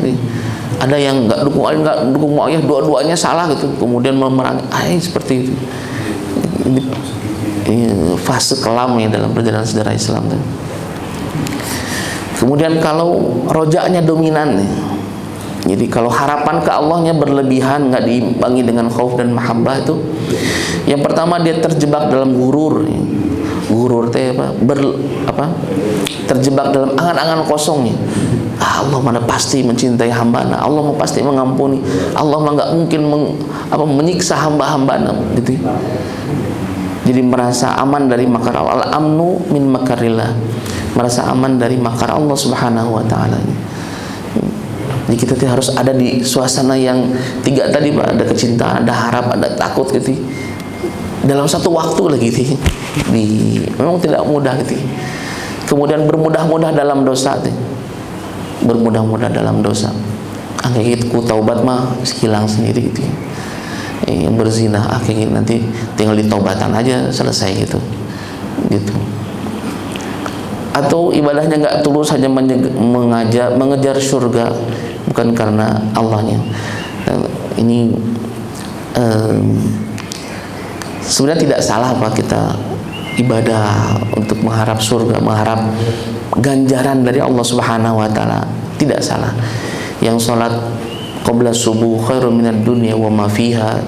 ada yang nggak dukung Ali, nggak dukung Muawiyah, dua-duanya salah gitu, kemudian memerangi, seperti itu. Ini fase kelam ya dalam perjalanan sejarah Islam. Kemudian kalau rojaknya dominan, jadi kalau harapan ke Allahnya berlebihan, nggak diimbangi dengan khauf dan mahabbah, itu yang pertama dia terjebak dalam gurur. Gurur teh terjebak dalam angan-angan kosongnya. Allah mana pasti mencintai hamba, Allah mah pasti mengampuni, Allah mah nggak mungkin menyiksa hamba-hamba gitu. Jadi merasa aman dari makar Allah, al-amnu min makarillah, merasa aman dari makar Allah Subhanahu wa taala. Jadi kita harus ada di suasana yang tiga tadi, Pak, ada kecintaan, ada harap, ada takut gitu. Dalam satu waktu lagi gitu. Memang tidak mudah gitu. Kemudian bermudah-mudah dalam dosa gitu. Bermudah-mudah dalam dosa. Akhirnya ku taubat mah hilang sendiri gitu. Yang berzina akhirnya nanti tinggal ditaubatan aja selesai gitu. Gitu. Atau ibadahnya enggak tulus, hanya mengejar surga bukan karena Allahnya. Ini sebenarnya tidak salah Pak kita ibadah untuk mengharap surga, mengharap ganjaran dari Allah Subhanahu wa taala, tidak salah. Yang sholat qabla subuh khairun minad dunya wa ma fiha,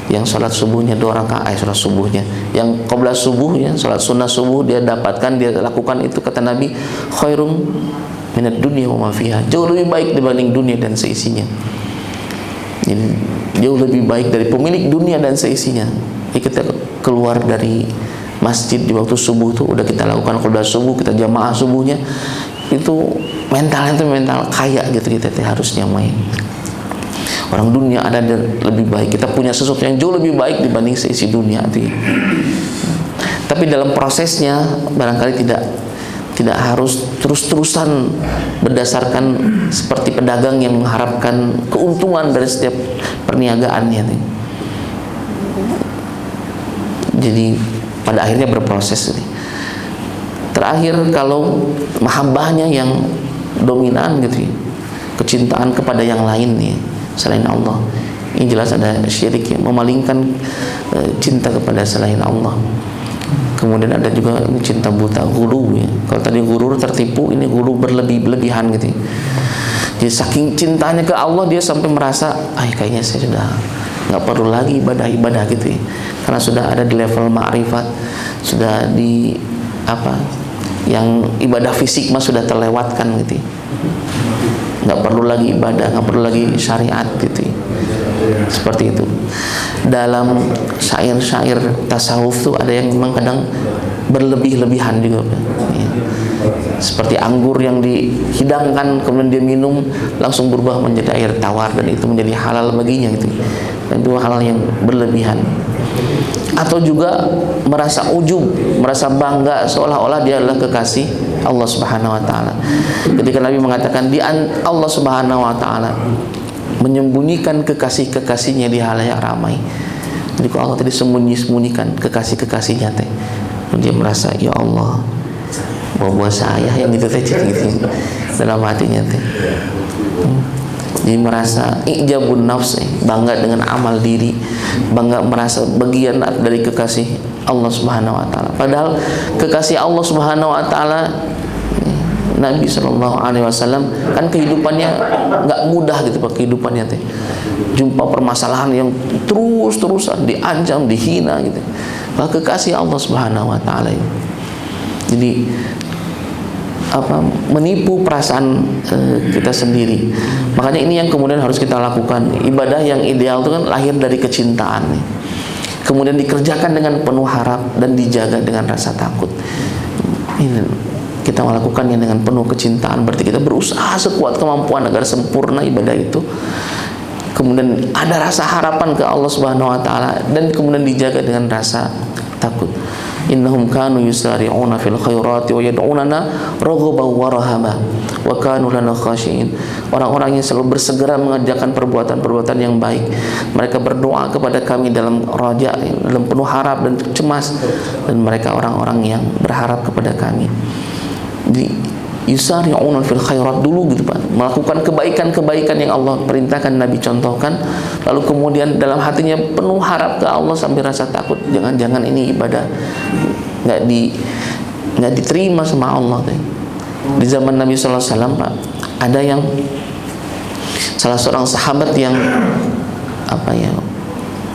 yang sholat subuhnya 2 rakaat, sholat subuhnya yang qabla subuhnya, sholat sunnah subuh dia dapatkan, dia lakukan itu, kata Nabi, khairum minad dunya wa ma fiha, jauh lebih baik dibanding dunia dan seisinya. Jadi jauh lebih baik dari pemilik dunia dan seisinya. Jadi kita keluar dari masjid di waktu subuh itu udah kita lakukan qabla subuh, kita jamaah subuhnya, itu mentalnya itu mental kaya gitu, kita harusnya main. Orang dunia ada lebih baik, kita punya sesuatu yang jauh lebih baik dibanding seisi dunia itu. Tapi dalam prosesnya barangkali tidak harus terus-terusan berdasarkan seperti pedagang yang mengharapkan keuntungan dari setiap perniagaannya. Jadi pada akhirnya berproses. Terakhir, kalau mahabbahnya yang dominan gitu, kecintaan kepada yang lain nih selain Allah, ini jelas ada syirik ya, memalingkan cinta kepada selain Allah. Kemudian ada juga cinta buta, gulu ya. Kalau tadi gurur tertipu, ini gulu berlebihan gitu. Jadi saking cintanya ke Allah, dia sampai merasa, kayaknya saya sudah nggak perlu lagi ibadah gitu ya. Karena sudah ada di level ma'rifat, sudah di yang ibadah fisik mah sudah terlewatkan gitu ya. Nggak perlu lagi ibadah, nggak perlu lagi syariat gitu ya. Seperti itu. Dalam syair-syair tasawuf tuh ada yang memang kadang berlebih-lebihan juga ya. Seperti anggur yang dihidangkan kemudian dia minum langsung berubah menjadi air tawar, dan itu menjadi halal baginya gitu. Dan itu hal yang berlebihan. Atau juga merasa ujub, merasa bangga seolah-olah dia adalah kekasih Allah Subhanahu wa taala. Ketika Nabi mengatakan Allah Subhanahu wa taala menyembunyikan kekasih-kekasihnya di halayak ramai. Jadi kalau Allah tadi sembunyi-sembunyikan kekasih-kekasihnya teh, dia merasa ya Allah, bahwa saya yang gitu dalam hatinya teh. Jadi merasa ijabun nafs, bangga dengan amal diri, bangga merasa bagian dari kekasih Allah Subhanahu wa taala. Padahal kekasih Allah Subhanahu wa taala, Nabi SAW kan kehidupannya nggak mudah gitu Pak, kehidupannya teh. Jumpa permasalahan yang terus-terusan, diancam, dihina gitu. Maka kekasih Allah Subhanahu wa taala ini. Jadi menipu perasaan kita sendiri. Makanya ini yang kemudian harus kita lakukan. Ibadah yang ideal itu kan lahir dari kecintaan nih. Kemudian dikerjakan dengan penuh harap dan dijaga dengan rasa takut. Ini kita melakukannya dengan penuh kecintaan, berarti kita berusaha sekuat kemampuan agar sempurna ibadah itu. Kemudian ada rasa harapan ke Allah Subhanahu wa taala, dan kemudian dijaga dengan rasa takut. Innahum kanu yusari'una fil khairati wa yad'unana raghaban wa rahaba wa kanu lana khashi'in. Orang-orang yang selalu bersegera mengerjakan perbuatan-perbuatan yang baik, mereka berdoa kepada kami dalam raja, dalam penuh harap dan cemas, dan mereka orang-orang yang berharap kepada kami. Di yusari'una fil khairat dulu gitu Pak, melakukan kebaikan-kebaikan yang Allah perintahkan, Nabi contohkan, lalu kemudian dalam hatinya penuh harap ke Allah sampai rasa takut, jangan-jangan ini ibadah nggak diterima sama Allah. Di zaman Nabi SAW Pak, ada yang salah seorang sahabat yang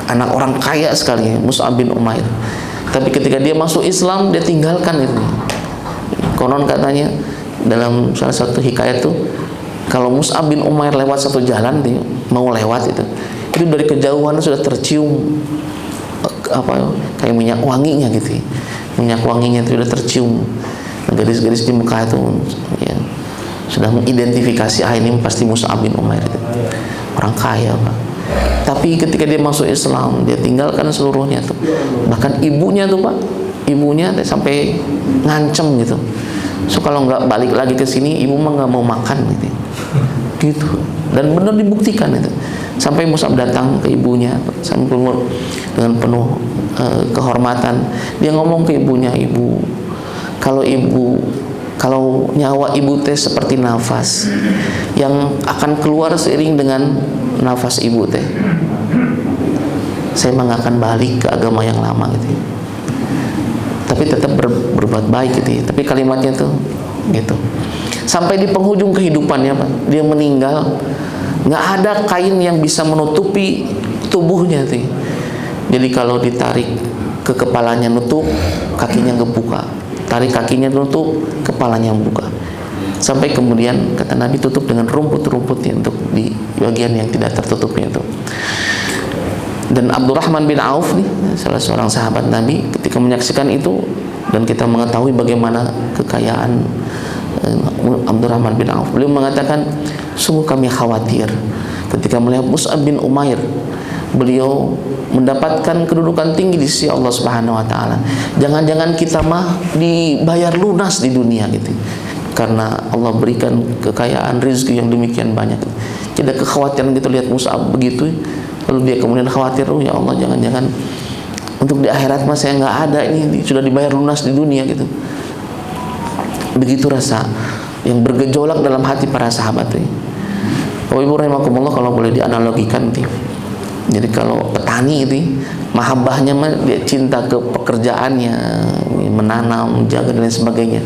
anak orang kaya sekali, Mus'ab bin Umair, tapi ketika dia masuk Islam dia tinggalkan itu. Konon katanya dalam salah satu hikayat tuh, kalau Mus'ab bin Umair lewat satu jalan, dia mau lewat itu dari kejauhan sudah tercium kayak minyak wanginya gitu. Minyak wanginya itu sudah tercium. Garis-garis di muka itu ya, sudah mengidentifikasi ini pasti Mus'ab bin Umair itu. Orang kaya Pak. Tapi ketika dia masuk Islam, dia tinggalkan seluruhnya tuh. Bahkan ibunya tuh Pak, ibunya sampai ngancem gitu. So kalau nggak balik lagi ke sini, ibu mah nggak mau makan gitu. Dan benar dibuktikan itu. Sampai Mus'ab datang ke ibunya, sampai dengan penuh kehormatan, dia ngomong ke ibunya, ibu, kalau nyawa ibu teh seperti nafas yang akan keluar seiring dengan nafas ibu teh, saya mah nggak akan balik ke agama yang lama gitu. Tapi tetap berbuat baik gitu ya. Tapi kalimatnya tuh gitu. Sampai di penghujung kehidupannya Pak, dia meninggal, nggak ada kain yang bisa menutupi tubuhnya tuh. Jadi kalau ditarik ke kepalanya nutup, kakinya ngebuka, tarik kakinya nutup, kepalanya buka, sampai kemudian kata Nabi tutup dengan rumput-rumputnya untuk di bagian yang tidak tertutupnya itu. Dan Abdurrahman bin Auf nih, salah seorang sahabat Nabi, ketika menyaksikan itu dan kita mengetahui bagaimana kekayaan Abdurrahman bin Auf, beliau mengatakan, sungguh kami khawatir ketika melihat Mus'ab bin Umair, beliau mendapatkan kedudukan tinggi di sisi Allah Subhanahu wa taala. Jangan-jangan kita mah dibayar lunas di dunia gitu. Karena Allah berikan kekayaan rezeki yang demikian banyak. Jadi kekhawatiran gitu lihat Mus'ab begitu, lalu dia kemudian khawatir, oh ya Allah, jangan-jangan untuk di akhirat mah saya nggak ada, ini sudah dibayar lunas di dunia gitu. Begitu rasa yang bergejolak dalam hati para sahabat ini. Bapak Ibu rahimakumullah, kalau boleh dianalogikan nih. Jadi kalau petani itu mahabbahnya mah dia cinta ke pekerjaannya, menanam, menjaga dan lain sebagainya.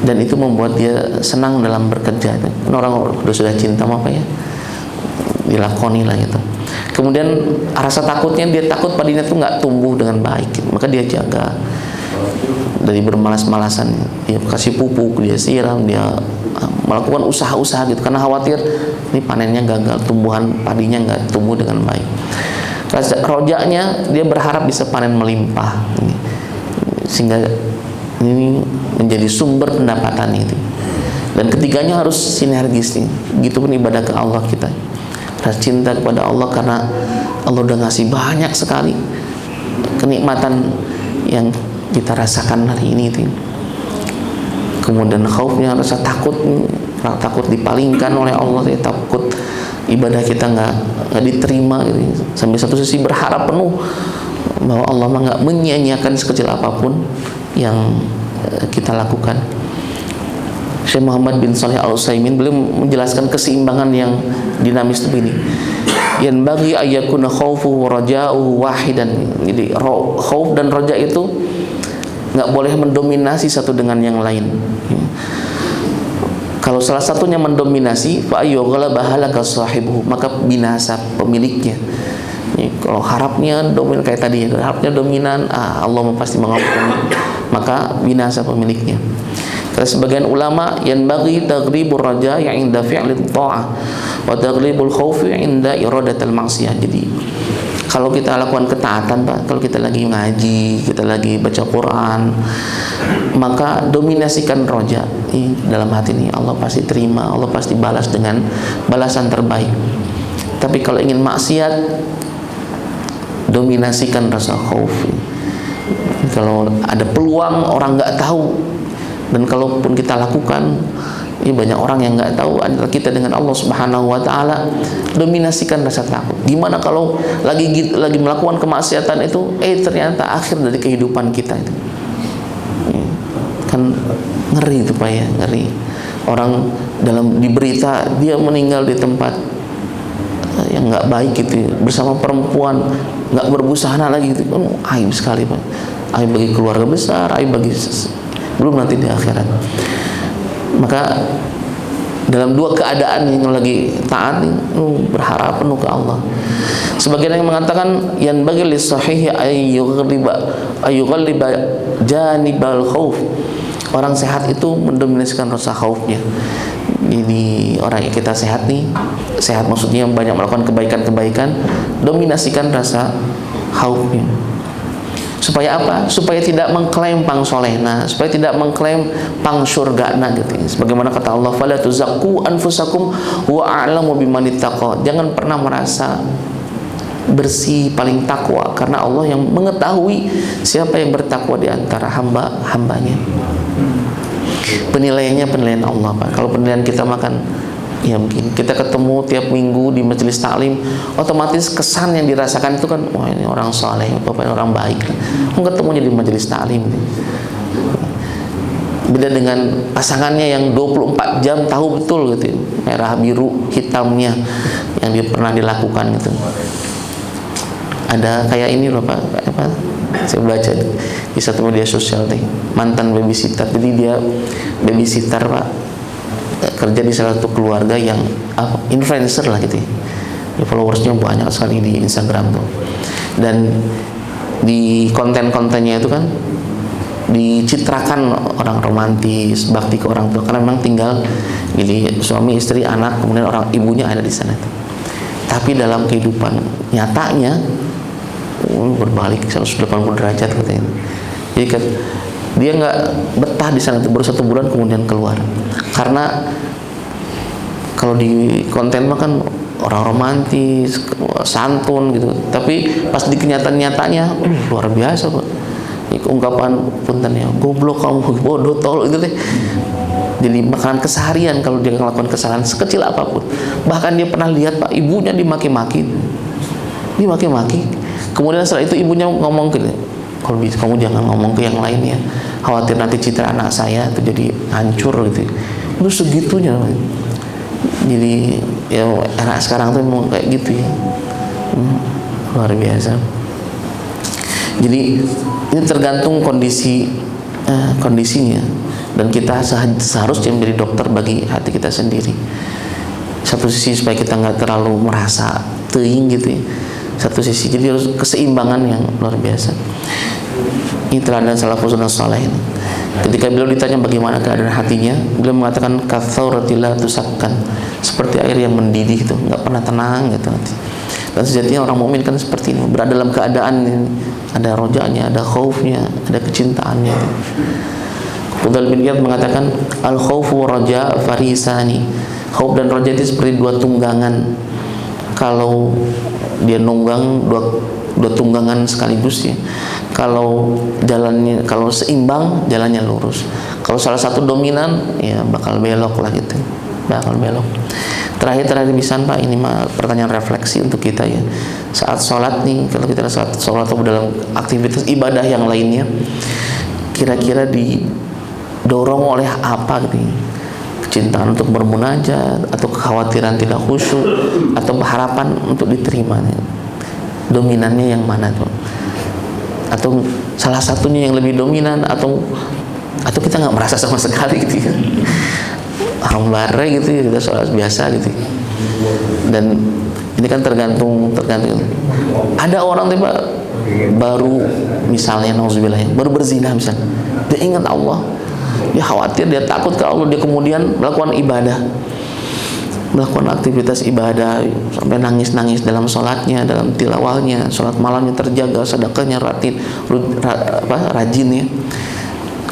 Dan itu membuat dia senang dalam bekerja. Orang sudah cinta apa ya, dilakoni lah gitu. Kemudian rasa takutnya, dia takut padinya itu nggak tumbuh dengan baik, maka dia jaga dari bermalas-malasan, dia kasih pupuk, dia siram, dia melakukan usaha-usaha gitu, karena khawatir ini panennya gagal, tumbuhan padinya nggak tumbuh dengan baik. Rojaknya dia berharap bisa panen melimpah, sehingga ini menjadi sumber pendapatan itu. Dan ketiganya harus sinergis nih. Begitupun ibadah ke Allah kita, rasa cinta kepada Allah karena Allah udah ngasih banyak sekali kenikmatan yang kita rasakan hari ini itu. Kemudian khaufnya, rasa takut dipalingkan oleh Allah, ya, takut ibadah kita nggak diterima gitu. Sampai satu sisi berharap penuh bahwa Allah nggak menyia-nyiakan sekecil apapun yang kita lakukan. Syekh Muhammad bin Shalih Al-Utsaimin beliau menjelaskan keseimbangan yang dinamis begini. Yang bagi ayakuna khaufu wa raja'u wahidan. Jadi khauf dan raja itu nggak boleh mendominasi satu dengan yang lain. Kalau salah satunya mendominasi, fa ayyughlaba halaka sahibuhu, maka binasa pemiliknya. Kalau harapnya dominan kayak tadi, harapnya dominan, Allah pasti mengampuni, maka binasa pemiliknya. Kata sebagian ulama, yang bagi taghribur raja yang inda fi'lit ta'ah wa taghribul khaufi inda iradatil maksiyah. Jadi kalau kita lakukan ketaatan, Pak, kalau kita lagi ngaji, kita lagi baca Quran, maka dominasikan roja dalam hati ini, Allah pasti terima, Allah pasti balas dengan balasan terbaik. Tapi kalau ingin maksiat, dominasikan rasa khauf. Kalau ada peluang orang nggak tahu, dan kalaupun kita lakukan, ini banyak orang yang nggak tahu antara kita dengan Allah Subhanahu wa taala, dominasikan rasa takut. Gimana kalau lagi melakukan kemaksiatan itu, ternyata akhir dari kehidupan kita itu. Kan ngeri itu, Pak ya, ngeri. Orang di berita dia meninggal di tempat yang nggak baik gitu, bersama perempuan, nggak berbusana lagi gitu. Aib sekali, Pak. Aib bagi keluarga besar, aib bagi belum nanti di akhirat. Maka dalam dua keadaan yang lagi taat, berharap penuh ke Allah. Sebagian yang mengatakan yang bagi lisahihi ayyughalliba janibal khauf. Orang sehat itu mendominasikan rasa khaufnya. Jadi orang yang kita sehat nih, sehat maksudnya banyak melakukan kebaikan-kebaikan, dominasikan rasa khaufnya. Supaya apa? Supaya tidak mengklaim pang solehna, supaya tidak mengklaim pang surgana gitu. Sebagaimana kata Allah, fala tuzakku anfusakum wa a'lamu biman ittaqa. Jangan pernah merasa bersih, paling takwa, karena Allah yang mengetahui siapa yang bertakwa di antara hamba-hambanya. Penilaiannya penilaian Allah, Pak. Kalau penilaian kita makan, ya mungkin kita ketemu tiap minggu di majelis taklim, otomatis kesan yang dirasakan itu kan, wah ini orang soleh, bapak orang baik. Ketemunya di majelis taklim. Beda dengan pasangannya yang 24 jam tahu betul gitu, merah biru hitamnya yang dia pernah dilakukan gitu. Ada kayak ini loh, Pak, apa? Saya baca di satu media sosial nih, mantan babysitter. Jadi dia babysitter, Pak, kerja di salah satu keluarga yang influencer lah gitu ya. Followersnya banyak sekali di Instagram tuh. Dan di konten-kontennya itu kan dicitrakan orang romantis, bakti ke orang tua, karena memang tinggal jadi suami, istri, anak, kemudian orang ibunya ada di sana. Tapi dalam kehidupan nyatanya berbalik 180 derajat katanya. Jadi kan dia nggak betah di sana, baru 1 bulan kemudian keluar. Karena kalau di konten mah kan orang romantis, santun gitu. Tapi pas di kenyataan nyatanya luar biasa, Pak. Ungkapan puntennya, goblok kamu, bodoh, tolol, itu teh. Jadi makanan keseharian kalau dia melakukan kesalahan sekecil apapun. Bahkan dia pernah lihat, Pak, ibunya dimaki-maki. Kemudian setelah itu ibunya ngomong ke dia, kalau bisa kamu jangan ngomong ke yang lain ya, khawatir nanti citra anak saya itu jadi hancur gitu. Itu segitunya. Jadi ya anak sekarang tuh mau kayak gitu ya. Luar biasa. Jadi ini tergantung kondisinya, dan kita seharusnya menjadi dokter bagi hati kita sendiri. Satu sisi supaya kita nggak terlalu merasa teing gitu ya. Satu sisi jadi harus keseimbangan yang luar biasa. Ini teladan salafus saleh. Ketika beliau ditanya bagaimana keadaan hatinya, beliau mengatakan katsauratillah tusakkan, seperti air yang mendidih itu, nggak pernah tenang gitu. Dan sejatinya orang mukmin kan seperti ini, berada dalam keadaan ini, ada rojanya, ada khaufnya, ada kecintaannya. Fudhal bin Iyad mengatakan al khaufu raja farisani. Khauf dan raja itu seperti dua tunggangan. Kalau dia nunggang dua tunggangan sekaligus ya. Kalau jalannya, kalau seimbang jalannya lurus. Kalau salah satu dominan ya bakal belok lah gitu. Bakal belok. Terakhir bisa Pak, ini mah pertanyaan refleksi untuk kita ya. Saat sholat nih, kalau kita sholat atau dalam aktivitas ibadah yang lainnya, kira-kira didorong oleh apa gitu? Kecintaan untuk bermunajat, atau kekhawatiran tidak khusyuk, atau harapan untuk diterima nih? Dominannya yang mana tuh? Atau salah satunya yang lebih dominan, atau kita nggak merasa sama sekali gitu ya? Hambare gitu ya, kita sholat biasa gitu. Dan ini kan tergantung. Ada orang tiba baru misalnya nauzubillah, baru berzina misalnya, dia ingat Allah, dia khawatir, dia takut ke Allah, dia kemudian melakukan ibadah, melakukan aktivitas ibadah sampai nangis dalam sholatnya, dalam tilawahnya, sholat malamnya terjaga, sedekahnya rajin ya.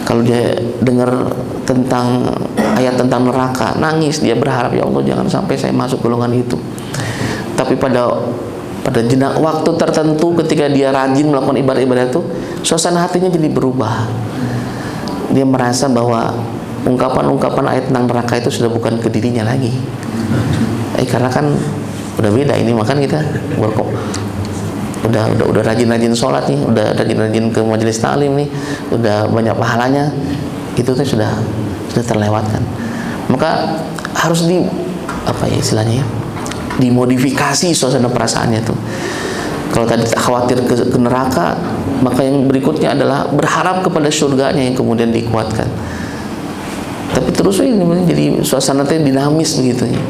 Kalau dia dengar tentang ayat tentang neraka, nangis, dia berharap ya Allah jangan sampai saya masuk golongan itu. Tapi pada jenak waktu tertentu ketika dia rajin melakukan ibadah-ibadah itu, suasana hatinya jadi berubah. Dia merasa bahwa ungkapan-ungkapan ayat tentang neraka itu sudah bukan ke dirinya lagi. Karena kan udah beda ini, makan kita udah rajin-rajin sholat nih, udah rajin-rajin ke majelis ta'lim nih, udah banyak pahalanya, itu tuh sudah terlewatkan. Maka harus istilahnya ya, dimodifikasi suasana perasaannya tuh. Kalau tadi khawatir ke neraka, maka yang berikutnya adalah berharap kepada surganya yang kemudian dikuatkan. Tapi terus ini jadi suasana teh dinamis begitu ya.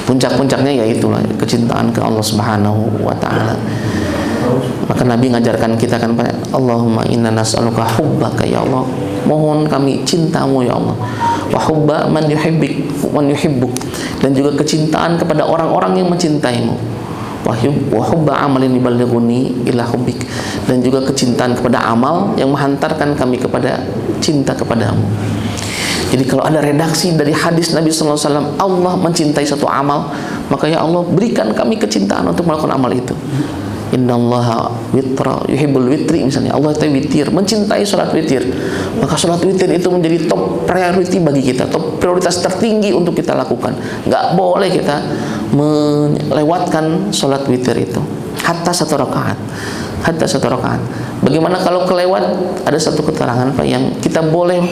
Puncak-puncaknya ya itulah kecintaan ke Allah Subhanahu wa taala. Maka Nabi ngajarkan kita kan, Allahumma inna nas'aluka hubbaka ya Allah. Mohon kami cintamu ya Allah. Wa hubba man yuhibbuk, dan juga kecintaan kepada orang-orang yang mencintaimu. Wa hubba amalin yuballighuni ila hubbik, dan juga kecintaan kepada amal yang menghantarkan kami kepada cinta kepadamu. Jadi kalau ada redaksi dari hadis Nabi sallallahu alaihi wasallam, Allah mencintai satu amal, maka ya Allah berikan kami kecintaan untuk melakukan amal itu. Innallaha witra yuhibbul witri, misalnya Allah itu witir, mencintai salat witir. Maka salat witir itu menjadi top priority bagi kita, top prioritas tertinggi untuk kita lakukan. Enggak boleh kita melewatkan salat witir itu. Hatta satu rakaat. Bagaimana kalau kelewat? Ada satu keterangan Pak yang kita boleh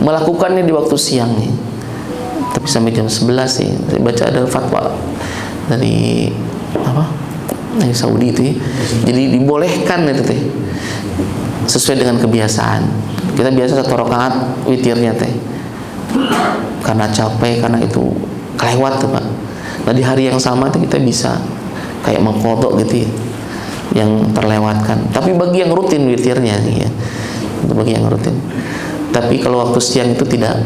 melakukannya di waktu siang nih. Tapi sampai jam 11 sih. Saya baca ada fatwa dari dari Saudi itu ya. Jadi dibolehkan itu teh. Sesuai dengan kebiasaan. Kita biasa 1 rakaat witirnya teh. Karena capek, karena itu kelewat tuh Pak. Nah di hari yang sama tuh kita bisa kayak mengkodok gitu ya. yang terlewatkan. Tapi bagi yang rutin witirnya nih ya, bagi yang rutin. Tapi kalau waktu siang itu tidak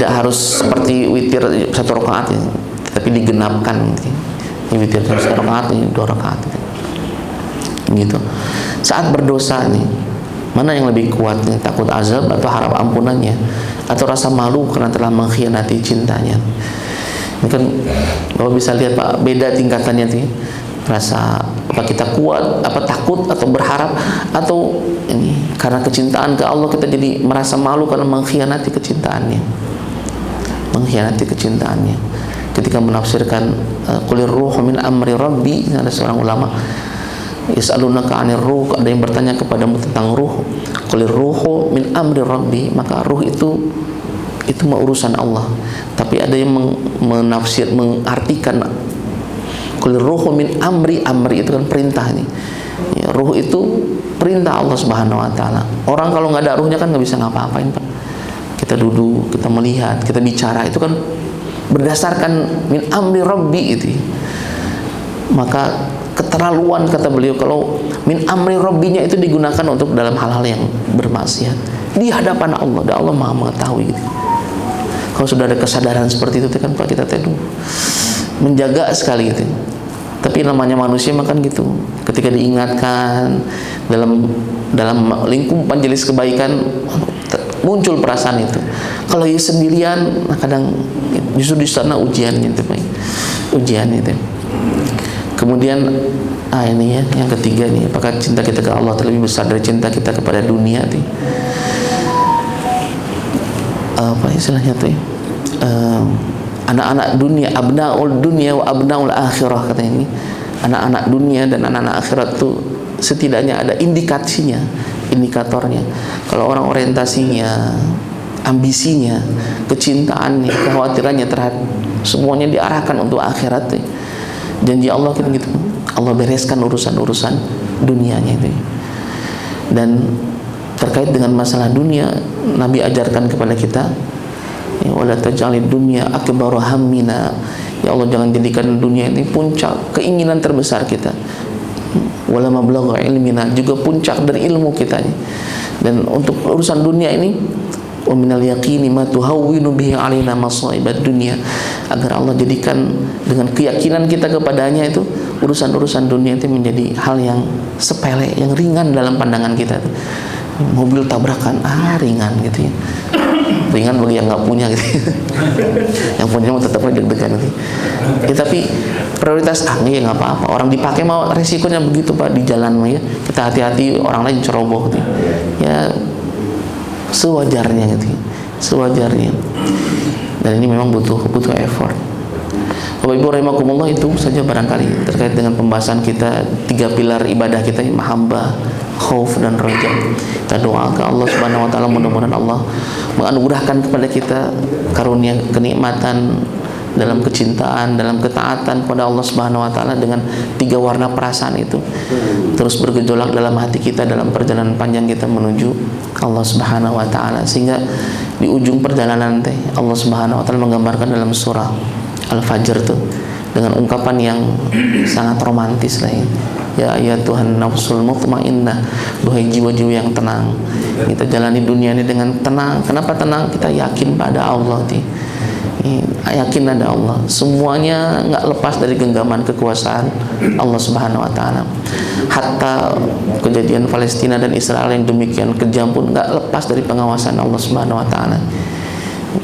harus seperti witir 1 rakaat ya, tapi digenapkan gitu. Ini witir 1 rakaat, ini 2 rakaat gitu. Saat berdosa nih, mana yang lebih kuat nih, takut azab atau harap ampunannya, atau rasa malu karena telah mengkhianati cintanya? Ini kan kalau bisa lihat Pak, beda tingkatannya nih. Rasa apa kita kuat, apa takut atau berharap, atau ini karena kecintaan ke Allah kita jadi merasa malu karena mengkhianati kecintaannya. Mengkhianati kecintaannya. Ketika menafsirkan qulir ruhu min amri rabbi, ada seorang ulama, yas'alunaka 'anir ruh, ada yang bertanya kepadamu tentang ruh. Qulir ruhu min amri rabbi, maka ruh itu mah urusan Allah. Tapi ada yang mengartikan qulir ruhu min amri itu kan perintah nih. Ya, ruh itu perintah Allah Subhanahu wa taala. Orang kalau nggak ada ruhnya kan nggak bisa ngapa-ngapain, Pak. Kita duduk, kita melihat, kita bicara, itu kan berdasarkan min amri rabbi itu. Maka keterlaluan kata beliau kalau min amri rabbinya itu digunakan untuk dalam hal-hal yang bermaksiat di hadapan Allah, dan Allah Maha mengetahui gitu. Kalau sudah ada kesadaran seperti itu kan Pak, kita teduh menjaga sekali gitu. Tapi namanya manusia makan gitu. Ketika diingatkan dalam lingkup majelis kebaikan muncul perasaan itu. Kalau ia sendirian, nah kadang justru di sana ujiannya itu Pak. Ujiannya itu. Kemudian ini ya yang ketiga nih, apakah cinta kita ke Allah terlebih besar dari cinta kita kepada dunia nih? Apa istilahnya tuh? Anak-anak dunia, abnaul dunia wa abnaul akhirah, katanya ini. Anak-anak dunia dan anak-anak akhirat tuh setidaknya ada indikasinya, indikatornya. Kalau orang orientasinya, ambisinya, kecintaannya, kekhawatirannya terhadap semuanya diarahkan untuk akhirat tuh. Janji Allah kan gitu. Allah bereskan urusan-urusan dunianya itu. Dan terkait dengan masalah dunia, Nabi ajarkan kepada kita, wala taj'alid dunya akbaru hammina. Ya Allah, jangan jadikan dunia ini puncak keinginan terbesar kita. Wala mablagha ilmina, juga puncak dari ilmu kita. Dan untuk urusan dunia ini, wa minal yaqini ma tuhawwinu bihi alaina masaibad dunya, agar Allah jadikan dengan keyakinan kita kepadanya itu urusan-urusan dunia itu menjadi hal yang sepele, yang ringan dalam pandangan kita. Mobil tabrakan, ringan gitu ya. Ringan bagi yang nggak punya gitu. Yang punya mau tetap deg-degan gitu. Ya, tapi prioritas ya nggak apa-apa. Orang dipakai mau resikonya begitu Pak di jalan mah ya. Kita hati-hati, orang lain ceroboh gitu. Ya sewajarnya gitu. Sewajarnya. Dan ini memang butuh effort. Bapak Ibu rahimakumullah, itu saja barangkali terkait dengan pembahasan kita 3 pilar ibadah kita, mahabbah, khauf dan raja. Kita doa ke Allah Subhanahu wa taala, mudah-mudahan Allah menganugerahkan kepada kita karunia kenikmatan dalam kecintaan, dalam ketaatan kepada Allah Subhanahu wa taala dengan 3 warna perasaan itu terus bergejolak dalam hati kita dalam perjalanan panjang kita menuju Allah Subhanahu wa taala, sehingga di ujung perjalanan teh Allah Subhanahu wa taala menggambarkan dalam surah Al-Fajr tuh dengan ungkapan yang sangat romantis lah ya Tuhan nafsul mutmainnah, duhai jiwa-jiwa yang tenang. Kita jalani dunia ini dengan tenang. Kenapa tenang? Kita yakin pada Allah yakin ada Allah. Semuanya nggak lepas dari genggaman kekuasaan Allah Subhanahu wa taala. Hatta kejadian Palestina dan Israel yang demikian kejam pun nggak lepas dari pengawasan Allah Subhanahu wa taala.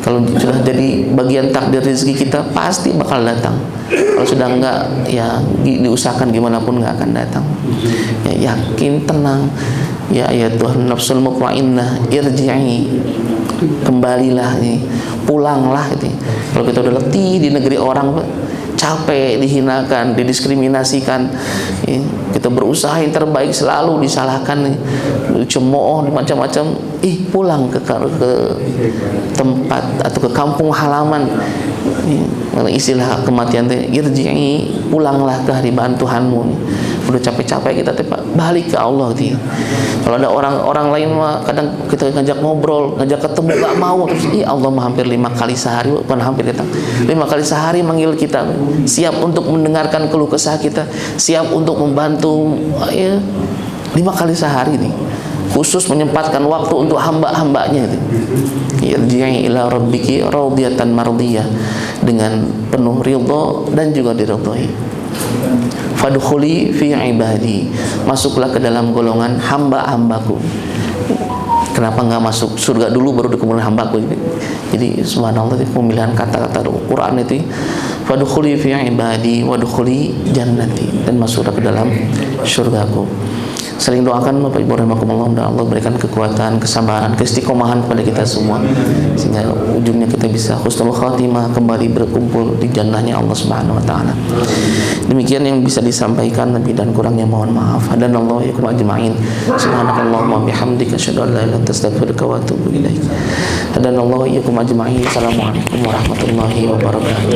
Kalau sudah jadi bagian takdir rezeki kita, pasti bakal datang. Kalau sudah enggak, ya diusahakan gimana pun enggak akan datang. Ya, yakin, tenang. Ya Tuhan nafsul mutmainnah, irji'i, kembalilah nih, pulanglah gitu. Kalau kita udah letih di negeri orang, capek, dihinakan, didiskriminasikan, kita berusaha yang terbaik, selalu disalahkan, dicemooh, macam-macam, pulang ke tempat atau ke kampung halaman. Istilah kematian teh, irji'i, pulanglah ke haribaan Tuhanmu. udah capek-capek kita tepat balik ke Allah gitu ya. Kalau ada orang lain mah kadang kita ngajak ngobrol, ngajak ketemu nggak mau, terus Allah mah hampir 5 kali sehari, bukan hampir kita 5 kali sehari manggil kita, siap untuk mendengarkan keluh kesah kita, siap untuk membantu ya, 5 kali sehari nih, khusus menyempatkan waktu untuk hamba-hambanya itu. Irji'i ila rabbiki radiyatan mardiyah, dengan penuh ridha dan juga diridhai. Fadkhuli fi ibadi, masuklah ke dalam golongan hamba-hambaku. Kenapa nggak masuk surga dulu baru kemudian hambaku? Jadi subhanallah, pemilihan kata-kata Quran itu, fadkhuli fi ibadi wadkhuli jannati, dan masuklah ke dalam surgaku. Saling doakan Bapak Ibu rahimakumullah, mudah Allah berikan kekuatan, kesabaran, keistiqomahan kepada kita semua, sehingga ujungnya kita bisa husnul khatimah, kembali berkumpul di jannahnya Allah Subhanahu wa taala. Demikian yang bisa disampaikan, lebih dan kurangnya mohon maaf. Hadanallahu yakum ajma'in. Subhanakallahumma bihamdika asyhadu an la ilaha illa anta astaghfiruka wa atubu ilaik. Hadanallahu yakum ajma'in. Assalamualaikum warahmatullahi wabarakatuh.